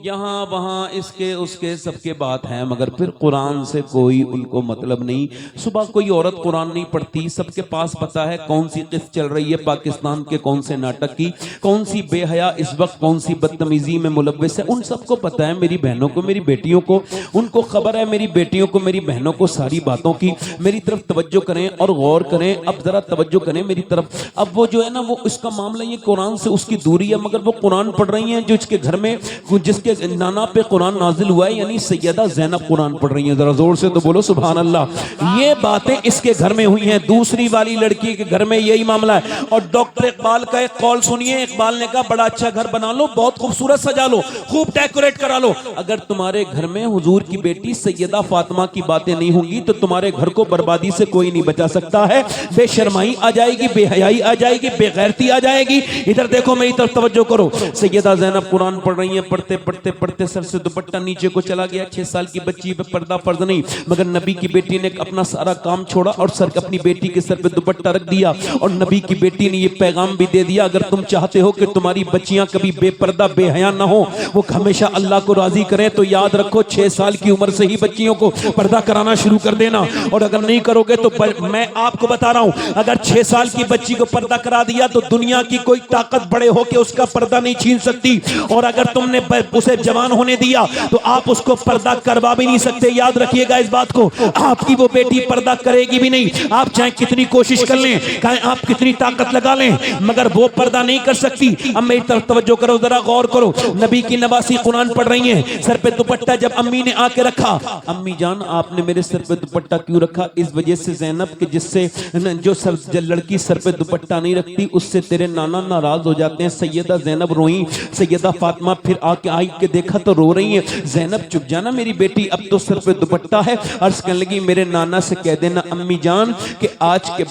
यहाँ वहाँ इसके उसके सबके बात है, मगर फिर कुरान से कोई उनको मतलब नहीं। सुबह कोई औरत कुरान नहीं पढ़ती, सबके पास पता है कौन सी किस्त चल रही है पाकिस्तान के कौन से नाटक की, कौन सी बेहया इस वक्त कौन सी बदतमीजी में मुलव्वस है, उन सबको पता है। मेरी बहनों को, मेरी बेटियों को, उनको खबर है, मेरी बेटियों को, मेरी बहनों को सारी बातों की। मेरी तरफ तवज्जो करें और गौर करें, अब जरा तवज्जो करें मेरी तरफ। अब वो जो है ना, वो इसका मामला ये कुरान से उसकी दूरी है, मगर वो कुरान पढ़ रही हैं जो इसके घर में, जिसके नाना पे कुरान नाजिल हुआ है, यानी सैयदा ज़ैनब कुरान पढ़ रही हैं। जरा जोर से तो बोलो सुभान अल्लाह। ये बातें इसके घर में हुई हैं। दूसरी वाली लड़की के घर में यही मामला है। और डॉक्टर इकबाल का एक कॉल सुनिए। इकबाल ने कहा बड़ा अच्छा घर बना लो, बहुत खूबसूरत सजा लो, खूब डेकोरेट करा लो। अगर तुम्हारे घर में हुजूर की बेटी सैयदा फातिमा की बातें नहीं होंगी तो तुम्हारे घर को बर्बादी से कोई नहीं बचा सकता है। बेशर्माई आ जाएगी, बेहयाई आ जाएगी, बेगैरती आ जाएगी। इधर देखो, मेरी तरफ तवज्जो करो। सैयदा ज़ैनब कुरान पढ़ रही है, पढ़ते पढ़ते पढ़ते सर से दुपट्टा नीचे को चला गया। 6 साल की बच्ची पे पर्दा फर्ज नहीं, मगर नबी की बेटी ने अपना सारा काम छोड़ा और सर अपनी बेटी के सर पे दुपट्टा रख दिया। और नबी की बेटी ने ये पैगाम भी दे दिया, अगर तुम चाहते हो कि तुम्हारी बच्चियां कभी बेपर्दा बेहया ना हो, वो हमेशा अल्लाह को राजी करें, तो याद रखो 6 साल की उम्र से ही बच्चियों को पर्दा कराना शुरू कर देना। और अगर नहीं करोगे तो मैं आपको बता रहा हूं, अगर 6 साल की बच्ची को पर्दा करा दिया तो दुनिया की कोई ताकत बड़े होके उसका पर्दा नहीं छीन सकती। और अगर तुमने उसे जवान होने दिया तो आप उसको पर्दा करवा भी नहीं सकते। याद रखिएगा इस बात को, आपकी वो बेटी पर्दा करेगी भी नहीं। आप चाहे कितनी कोशिश कर लें, चाहे आप कितनी ताकत लगा लें, मगर वो पर्दा नहीं कर सकती। अब मेरी तरफ तवज्जो करो, जरा गौर करो। नबी की नवासी कुरान पढ़ रही हैं, सर पे दुपट्टा जब अम्मी ने आके रखा, अम्मी जान आपने मेरे सर पे दुपट्टा क्यों रखा? इस वजह से ज़ैनब के जिससे जो लड़की लड़की सर पे दुपट्टा नहीं रखती उससे तेरे नाना नाराज हो जाते हैं। सैयदा जैनब रोई, सैयदा फातिमा फिर आके आई के देखा तो रो रही है। जैनब चुप जाना मेरी बेटी, अब तो सर पे दुपट्टा है। अर्ज करने लगी मेरे नाना से कह देना अम्मी जान कि आज के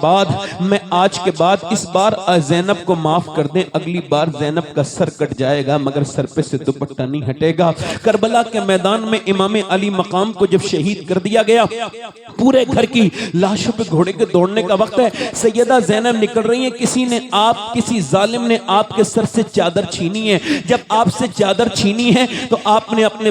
बाद इस बार जैनब को माफ कर दें, अगली बार जैनब का सर कट जाएगा मगर सर पे से दुपट्टा नहीं हटेगा। करबला के मैदान में इमाम अली मकाम को जब शहीद कर दिया गया, पूरे घर की लाशों पे घोड़े के दौड़ने का वक्त है। सैयदा जैनब निकल रही है, किसी जालिम ने आपके सर से चादर छीनी है। जब आपसे चादर छीनी है तो आपने अपने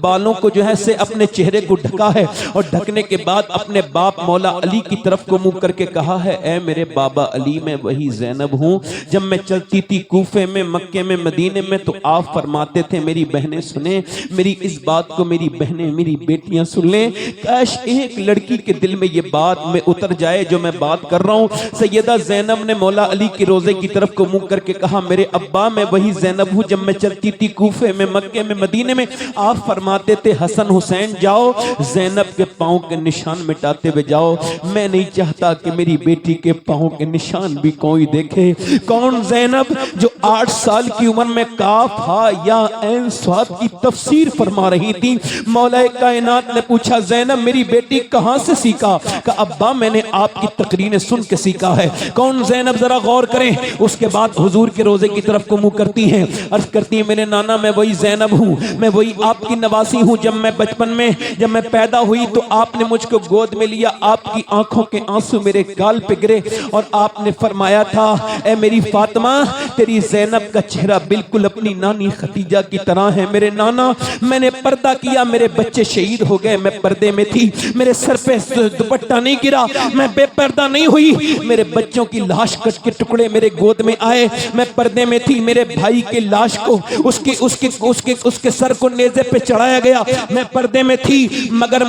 बालों को जो है से अपने चेहरे को ढका है और ढकने के बाद अपने बाप मौला अली की तरफ को मुंह करके कहा है ऐ मेरे बाबा अली मैं वही जैनब हूं जब मैं चलती थी कूफे में, मक्के में, मदीने में तो आप फरमाते थे मेरी बहनें सुने, मेरी इस बात को मेरी बहनें मेरी बेटियां सुन लें। काश एक लड़की के दिल में ये बात में उतर जाए जो मैं बात कर रहा हूं। सैयदा जैनब ने मौला अली की रोजे की तरफ को मुंह करके कहा मेरे अब्बा मैं वही जैनब हूं जब मैं चलती थी कूफे में, मक्के में, मदीने में आप फरमाते थे हसन हुसैन जाओ जैनब के पांव के निशान मिटाते हुए जाओ। मैं नहीं चाहता कि मेरी बेटी के पांव के निशान भी कोई देखे। कौन जैनब जो 8 साल की उम्र में काफ हा या ऐन स्वाद की तफसीर फरमा रही थी। मौला कायनात ने पूछा जैनब मेरी बेटी कहां से सीखा? का अब्बा मैंने आपकी तकरीरें सुन के सीखा है। कौन जैनब जरा गौर करें। उसके बाद हुजूर के रोजे की तरफ को मुंह करती हैं, अर्ज करती है मेरे नाना मैं वही जैनब हूं, मैं वही आपकी नवासी हूं। जब मैं बचपन में जब मैं पैदा हुई तो आपने मुझको गोद में लिया, आपकी आंखों के आंसू मेरे गाल पे गिरे और आपने फरमाया था ऐ मेरी फातिमा तेरी जैनब का चेहरा बिल्कुल अपनी नानी खदीजा की तरह है। मेरे नाना मैंने पर्दा किया, मेरे बच्चे शहीद हो गए, मैं पर्दे में थी, मेरे सर पे दुपट्टा नहीं गिरा, मैं बेपर्दा नहीं हुई, मेरे बच्चों की लाश कट के टुकड़े मेरे गोद में आए, मैं पर्दे में थी, मेरे भाई के लाश को उसके सर को नेज़े पे चढ़ाया गया, मैं पर्दे में थी। मगर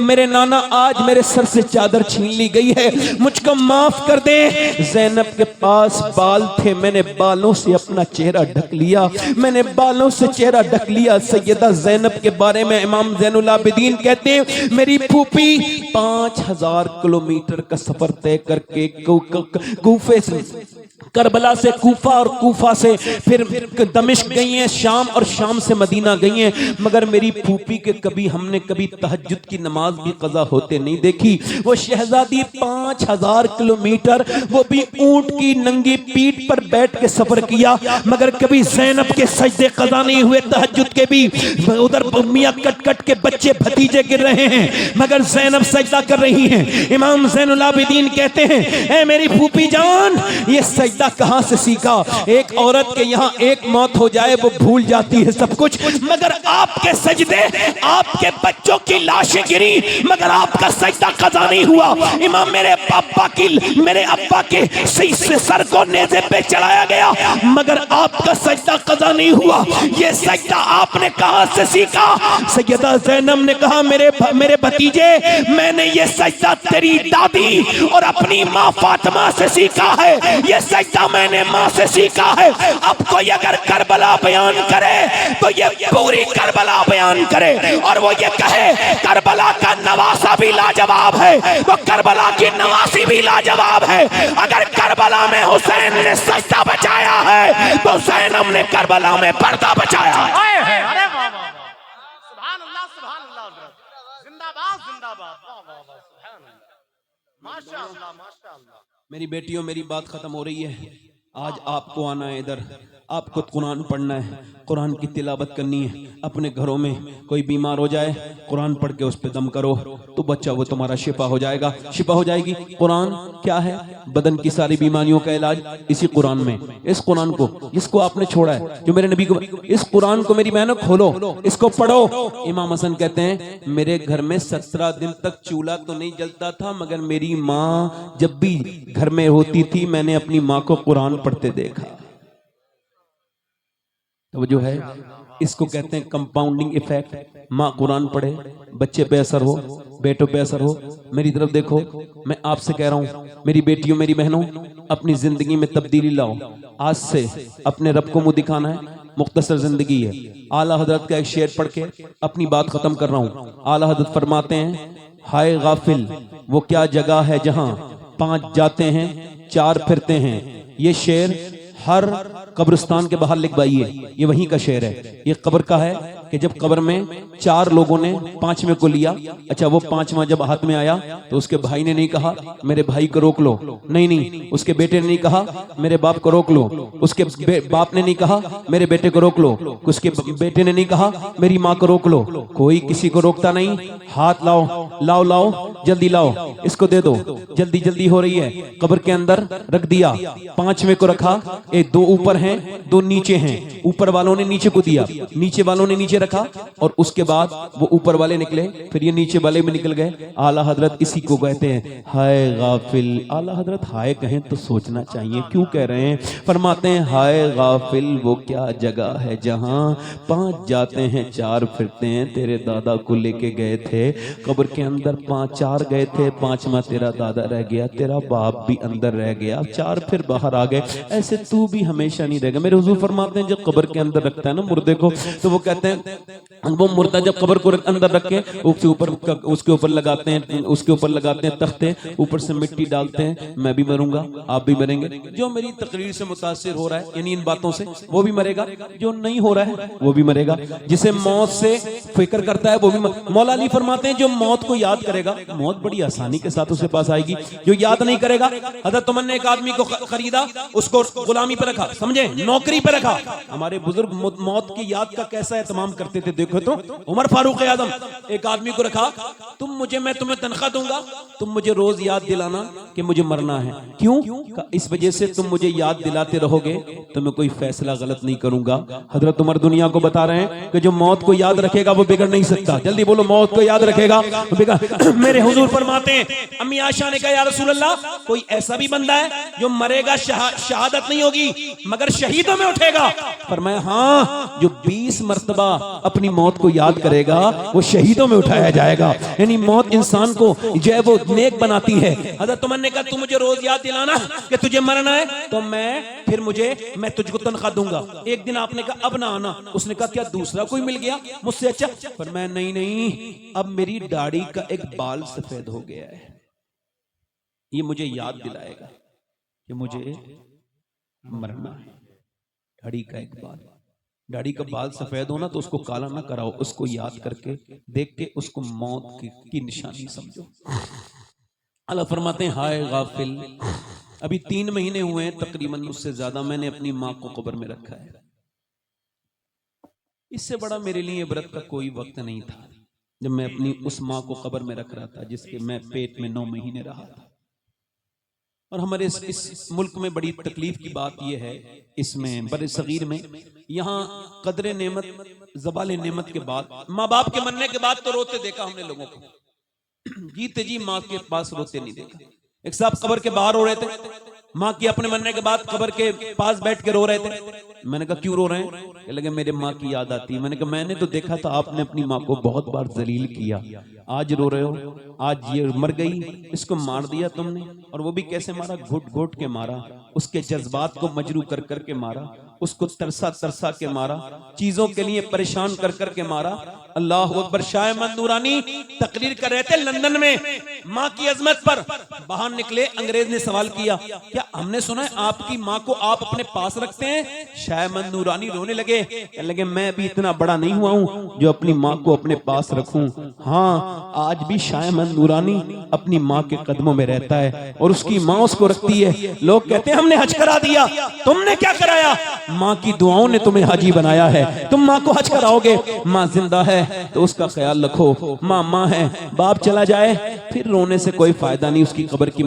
मेरे नाना आज मेरे सर से चादर छीन ली गई है, मुझको माफ कर दे। जैनब के पास बाल थे, मैंने बालों से अपना चेहरा ढक लिया, मैंने बालों से चेहरा ढक लिया। सैयदा जैनब के बारे में इमाम ज़ैनुल आबिदीन कहते हैं मेरी फूफी 5000 किलोमीटर का सफर तय करके कूफे से करबला से कूफा और कूफा से फिर दमिश्क गई हैं, शाम और शाम से मदीना गई हैं। मगर मेरी फूफी के हमने कभी तहज्जुद की नमाज भी कज़ा होते नहीं देखी। वो शहजादी 5000 किलोमीटर वो भी ऊंट की नंगी पीठ पर बैठ के सफर किया, मगर कभी ज़ैनब के सजदे कज़ा नहीं हुए तहज्जुद के भी। उधर मियां कट कट के बच्चे भतीजे गिर रहे हैं मगर ज़ैनब सजदा कर रही हैं। इमाम ज़ैनुल आबिदीन कहते हैं ऐ मेरी फूफी जान ये सजदा कहां से सीखा? एक औरत के यहाँ एक मौत हो जाए वो भूल जाती है सब कुछ, मगर आपके सजदे आपके बच्चों की लाशें गिरी मगर आपका सजदा कज़ा नहीं हुआ। इमाम मेरे अब्बा के सर को नेज़े पे चढ़ाया गया मगर आपका सजदा कज़ा नहीं हुआ। ये सजदा आपने कहां से सीखा? सैयदा ज़ैनब ने कहा मेरे भतीजे मैंने ये सजदा तेरी दादी और अपनी माँ फातिमा से सीखा है, ये सजदा मैंने माँ से सीखा है। अब कोई अगर करबला बयान करे तो ये पूरी करबला बयान करे और वो ये कहे करबला का नवासा भी लाजवाब है तो करबला की नवासी भी लाजवाब है। अगर करबला में हुसैन ने सजदा बचाया है तो ज़ैनब ने करबला में पर्दा बचाया है। अरे वाह वाह सुभान अल्लाह जिंदाबाद जिंदाबाद सुभान अल्लाह माशाअल्लाह माशाअल्लाह। मेरी बेटियों मेरी बात खत्म हो रही है। आज आपको आना है इधर, आपको कुरान पढ़ना है, कुरान की तिलावत करनी है। अपने घरों में कोई बीमार हो जाए कुरान पढ़ के उस पे दम करो तो बच्चा वो तुम्हारा शिफा हो जाएगा, शिफा हो जाएगी। कुरान क्या है? बदन की सारी बीमारियों का इलाज इसी कुरान में। इस कुरान को जिसको आपने छोड़ा है, जो मेरे नबी को, इस कुरान को मेरी बहनों खोलो, इसको पढ़ो। इमाम हसन कहते हैं मेरे घर में 17 दिन तक चूल्हा तो नहीं जलता था मगर मेरी माँ जब भी घर में होती थी मैंने अपनी माँ को कुरान पढ़ते देखा। तो जो है इसको कहते हैं कंपाउंडिंग इफेक्ट। माँ कुरान पढ़े, बच्चे पे असर हो, बेटों पे असर हो। मेरी तरफ देखो, मैं आपसे कह रहा हूँ मेरी बेटियों मेरी बहनों अपनी जिंदगी में तब्दीली लाओ। आज से अपने रब को मुंह दिखाना है, मुख्तसर जिंदगी है। आला हजरत का एक शेर पढ़ के अपनी बात खत्म कर रहा हूँ। आला हजरत फरमाते हैं हाय गाफिल वो क्या जगह है जहाँ 5 जाते हैं, 4 फिरते हैं। ये शेर हर कब्रिस्तान के बाहर लिखवाइए, ये वहीं का शेर है। ये कब्र का है कि जब कब्र में 4 लोगों ने 5वें को लिया, अच्छा वो 5वां जब हाथ में आया तो उसके भाई ने नहीं कहा मेरे भाई को रोक लो, नहीं, उसके बेटे ने नहीं कहा मेरे बाप को रोक लो, उसके बाप ने नहीं कहा मेरे बेटे को रोक लो, उसके बेटे ने नहीं कहा मेरी माँ को रोक लो, कोई किसी को रोकता नहीं। हाथ लाओ जल्दी लाओ, इसको दे दो, जल्दी हो रही है। कब्र के अंदर रख दिया, 5वें को रखा, 2 ऊपर हैं 2 नीचे हैं, ऊपर वालों ने नीचे को दिया, नीचे वालों ने नीचे रखा, और उसके बाद वो ऊपर वाले निकले, फिर ये नीचे वाले में निकल गए। आला हजरत इसी को कहते हैं हाय गाफिल। आला हजरत हाय कहें तो सोचना चाहिए, क्यों कह रहे हैं? फरमाते हैं हाय गाफिल वो क्या जगह है जहां 5 जाते हैं 4 फिरते हैं। तेरे दादा को लेके गए थे कब्र के अंदर, 4 गए थे, 5वां तेरा दादा रह गया, तेरा बाप भी अंदर रह गया, 4 फिर बाहर आ गए, ऐसे तू भी हमेशा नहीं रहेगा। मेरे हुजूर फरमाते हैं जब कब्र के अंदर रखता है ना मुर्दे को, तो वो कहते हैं वो मुर्दा जब कब्र को अंदर रख के उसके ऊपर लगाते हैं तख्ते, ऊपर से मिट्टी डालते हैं, मैं भी मरूंगा आप भी मरेंगे, जो मेरी तकरीर से मुतासिर हो रहा है यानी इन बातों से वो भी मरेगा, जो नहीं हो रहा है वो भी मरेगा, जिसे मौत से फिक्र करता है वो भी मौला अली फरमाते हैं जो मौत को याद करेगा मौत बड़ी आसानी के साथ उसके पास आएगी, जो याद नहीं करेगा। हज़रत उमर ने एक आदमी को खरीदा, उसको गुलामी पे रखा, समझे, नौकरी पे रखा। हमारे बुजुर्ग मौत की याद का कैसा एहतमाम करते थे, देखो तो उमर फारूक आजम एक आदमी को रखा, मैं तुम्हें तनख्वाह दूंगा, तुम मुझे रोज याद दिलाना कि मुझे मरना है। क्यों? इस वजह से तुम मुझे याद दिलाते रहोगे तो मैं कोई फैसला गलत नहीं करूंगा। हजरत उमर दुनिया को बता रहे हैं कि जो मौत को याद रखेगा वो बिगड़ नहीं सकता। जल्दी बोलो, मौत को याद रखेगा मेरे हुजूर फरमाते हैं, अम्मी आयशा ने कहा या रसूल अल्लाह, कोई ऐसा भी बंदा है जो मरेगा शहादत नहीं होगी मगर शहीदों में उठेगा? फरमाया हाँ, जो 20 मर्तबा अपनी मौत को याद करेगा वो शहीदों में उठाया जाएगा। यानी मौत इंसान को जो है वो नेक बनाती है। हज़रत उमर ने कहा तू मुझे रोज याद दिलाना कि तुझे मरना है तो मैं तुझको तनख्वाह दूंगा। एक दिन आपने कहा अब ना आना, उसने कहा क्या दूसरा कोई मिल गया मुझसे अच्छा? पर मैं नहीं, अब मेरी दाढ़ी का एक बाल सफेद हो गया है, ये मुझे याद दिलाएगा कि मुझे मरना है। दाढ़ी का एक बाल, दाढ़ी का बाल सफेद होना तो उसको काला ना कराओ, उसको याद करके देख के उसको मौत की निशानी समझो। अल्लाह फरमाते हैं हाय गाफिल, अभी 3 महीने हुए हैं तकरीबन, उससे ज्यादा मैंने अपनी माँ को कब्र में रखा है। इससे बड़ा मेरे लिए इबरत का कोई वक्त नहीं था जब मैं अपनी उस माँ को कब्र में रख रहा था जिसके मैं पेट में 9 महीने रहा था। और हमारे इस मुल्क में बड़ी तकलीफ की बात यह है, इसमें बड़े सगीर में यहाँ कदरे नेमत ज़बाले नेमत के बाद, माँ बाप के मरने के बाद तो रोते देखा हमने लोगों को, जीते जी माँ के पास रोते नहीं देखा। एक साहब कब्र के बाहर रो रहे थे, माँ की अपने मरने के बाद कब्र के पास बैठ के रो रहे थे। मैंने कहा क्यों रो रहे हैं? कह लगे मेरे माँ की याद आती है। मैंने कहा मैंने तो देखा था आपने अपनी माँ को बहुत बार जलील किया, आज रो रहे हो, आज ये मर गई, इसको मार दिया तुमने, और वो भी कैसे मारा? घुट घुट के मारा, उसके जज्बात को मजरू कर कर के मारा, उसको तरसा तरसा के मारा, चीजों के लिए परेशान कर कर के मारा। अल्लाह अकबर। शाह अहमद नूरानी तकरीर कर रहे थे लंदन में माँ की अजमत पर, बाहर निकले, अंग्रेज ने सवाल किया क्या हमने सुना है आपकी माँ को आप अपने पास रखते हैं? शाह अहमद नूरानी रोने लगे, कहने लगे मैं भी इतना बड़ा नहीं हुआ हूँ जो अपनी माँ को अपने पास रखूं। हाँ, आज भी शाह अहमद नूरानी अपनी माँ के कदमों में रहता है और उसकी माँ उसको रखती है। लोग कहते हैं हमने हज करा दिया, तुमने क्या कराया? माँ की दुआओं ने तुम्हें हाजी बनाया है, तुम माँ को हज कराओगे। माँ जिंदा है तो उसका ख्याल रखो, माँ माँ है, बाप चला जाए फिर रोने से कोई फायदा नहीं, उसकी कब्र की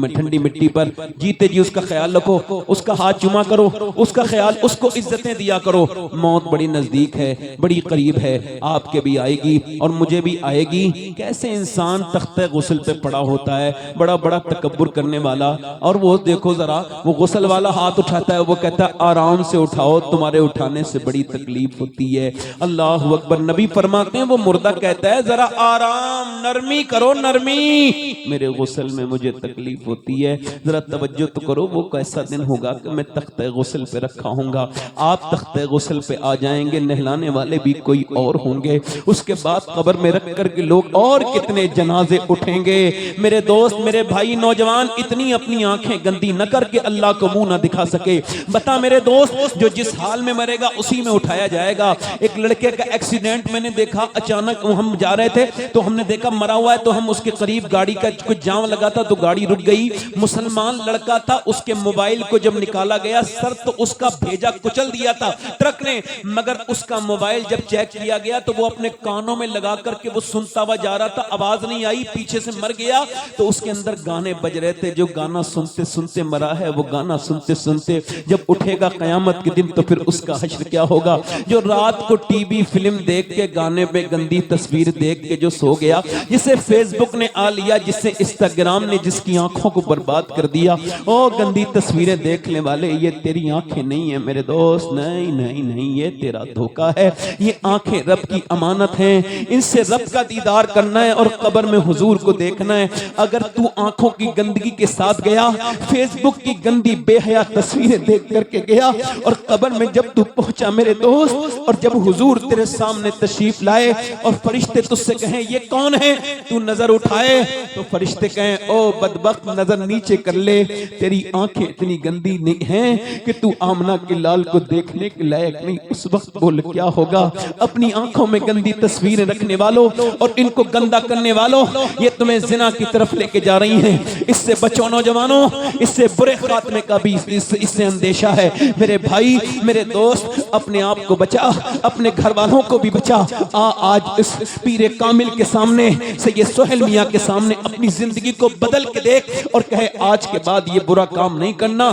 ठंडी मिट्टी पर जीते जी उसका ख्याल रखो, उसका हाथ चुमा करो, उसका ख्याल, उसको इज्जतें दिया करो। मौत बड़ी नजदीक है, बड़ी करीब है, आपके भी आएगी और मुझे भी आएगी। कैसे इंसान तख्ते गुस्ल पे पड़ा होता है, बड़ा बड़ा तकब्बुर करने वाला, और वो देखो जरा, वो गुस्ल वाला हाथ उठाता है, वो कहता है आराम से उठाओ, तुम्हारे उठाने से बड़ी तकलीफ होती है। अल्लाह अकबर। नबी फरमाते हैं वो मुर्दा कहता है जरा आराम, नरमी करो, नरमी नहीं, मेरे गुस्ल में मुझे तकलीफ होती है। जरा तवज्जो तो करो, वो कैसा दिन होगा कि मैं तख्ते गुस्ल पे रखा हूँगा, आप तख्ते गुस्ल पे आ जाएंगे, नहलाने वाले भी कोई और होंगे, उसके बाद कब्र में रख कर के लोग और कितने जनाजे उठेंगे। मेरे दोस्त, मेरे भाई, नौजवान, इतनी अपनी आंखें गंदी न करके अल्लाह को मुंह ना दिखा सके। बता मेरे दोस्त, जो जिस हाल में मरेगा उसी में उठाया जाएगा। एक लड़के का एक्सीडेंट मैंने देखा, अचानक हम जा रहे थे तो हमने देखा मरा हुआ है, तो हम उसके करीब गाड़ी का कुछ जाम लगा था तो गाड़ी रुक गई। मुसलमान लड़का था, उसके मोबाइल को जब निकाला गया सर तो उसका भेजा कुचल दिया था ट्रक ने, मगर उसका मोबाइल जब चेक किया गया तो वो अपने कानों में लगा करके वो सुनता हुआ जा रहा था, आवाज नहीं आई, पीछे से मर गया तो उसके अंदर गाने बज रहे थे। जो गाना सुनते सुनते मरा है, वो गाना सुनते सुनते जब उठेगा कयामत के दिन तो फिर उसका हश्र क्या होगा। जो रात को टीवी फिल्म देख के, गाने पे गंदी तस्वीर देख के जो सो गया, जिसे फेसबुक ने आ लिया, जिसे इंस्टाग्राम ने जिसकी आंखों को बर्बाद कर दिया, ओ गंदी तस्वीरें देखने वाले, ये तेरी आंखें नहीं है मेरे दोस्त, नहीं नहीं नहीं, ये तेरा धोखा है। ये आंखें रब की अमानत हैं, इनसे रब का दीदार करना है और कब्र में हुजूर को देखना है। अगर तू आंखों की गंदगी के साथ गया, फेसबुक की गंदी बेहया तस्वीरें देख करके गया, और कब्र में जब तू पहुंचा मेरे दोस्त, और जब हुजूर तेरे सामने तशरीफ लाए और फरिश्ते तुझसे कहें ये कौन है, तू नजर उठाए तो फरिश्ते कहें ओ बदबख्त नजर नीचे कर ले, तेरी आंखें इतनी गंदी नहीं हैं कि तू आमना के लाल को देखने के लायक नहीं। उस वक्त बोल क्या होगा। अपनी आंखों में गंदी तस्वीरें रखने वालों और इनको गंदा करने वालों, ये तुम्हें जिना की तरफ लेके जा रही हैं। इससे बचो नौजवानों, इससे बुरे खात्मे का भी इससे अंदेशा है। मेरे भाई, मेरे दोस्त, अपने आप को बचा, अपने घर वालों को भी बचा। आज इस पीरे कामिल के सामने, सैयद सोहेल मियां के सामने अपनी जिंदगी को बदल के देख और कहे आज के बाद ये बुरा काम नहीं करना,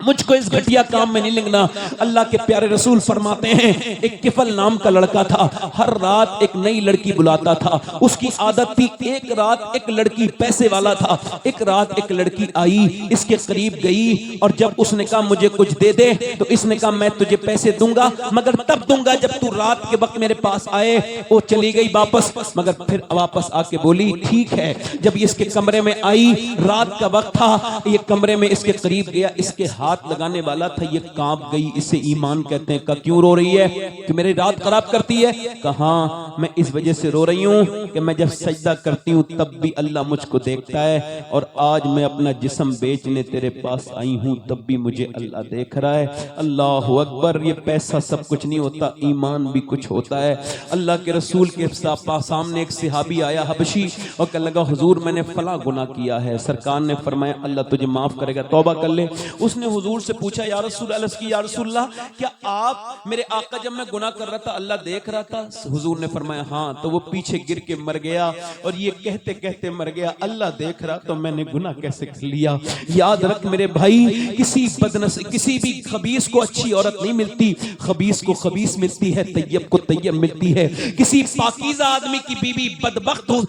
मुझको इस घटिया काम में नहीं लगना। अल्लाह के प्यारे रसूल फरमाते हैं, एक किफल नाम का लड़का था, हर रात एक नई लड़की बुलाता था। उसकी आदत थी, एक रात एक लड़की पैसे वाला था, एक रात एक लड़की आई, इसके करीब गई और जब उसने कहा मुझे कुछ दे दे, तो इसने कहा मैं तुझे पैसे दूंगा, मगर तब दूंगा जब तू रात के वक्त मेरे पास आए। वो चली गई वापस, मगर फिर वापस आके बोली ठीक है। जब इसके कमरे में आई, रात का वक्त था, ये कमरे में इसके करीब गया, इसके हाथ लगाने वाला था, ये कांप गई। इसे ईमान कहते हैं। कहा क्यों रो रही है? कि मेरी रात खराब करती है? कहा मैं इस वजह से रो रही हूँ कि मैं जब सजदा करती हूँ तब भी अल्लाह मुझको देखता है, और आज मैं अपना जिस्म बेचने तेरे पास आई हूँ तब भी मुझे अल्लाह देख रहा है। अल्लाह अकबर। ये पैसा सब कुछ नहीं होता, ईमान भी कुछ होता है। अल्लाह के रसूल के सामने एक सहाबी आया हबशी और कहने लगा हुजूर मैंने फला गुनाह किया है। सरकार ने फरमाया अल्लाह तुझे माफ करेगा, तौबा कर ले। उसने हुजूर से पूछा या रसूलल्लाह, क्या आप मेरे आका जब मैं गुनाह कर रहा था अल्लाह देख रहा था? हुजूर ने फरमाया हाँ। तो वो पीछे गिर के मर गया और ये कहते कहते मर गया अल्लाह देख रहा तो मैंने गुनाह कैसे कर लिया। याद रख मेरे भाई, किसी भी खबीस को अच्छी औरत नहीं मिलती, खबीस को खबीस मिलती है, तैयब को तैयब मिलती है। किसी पाकीज़ा आदमी की बीवी बदबख्त हो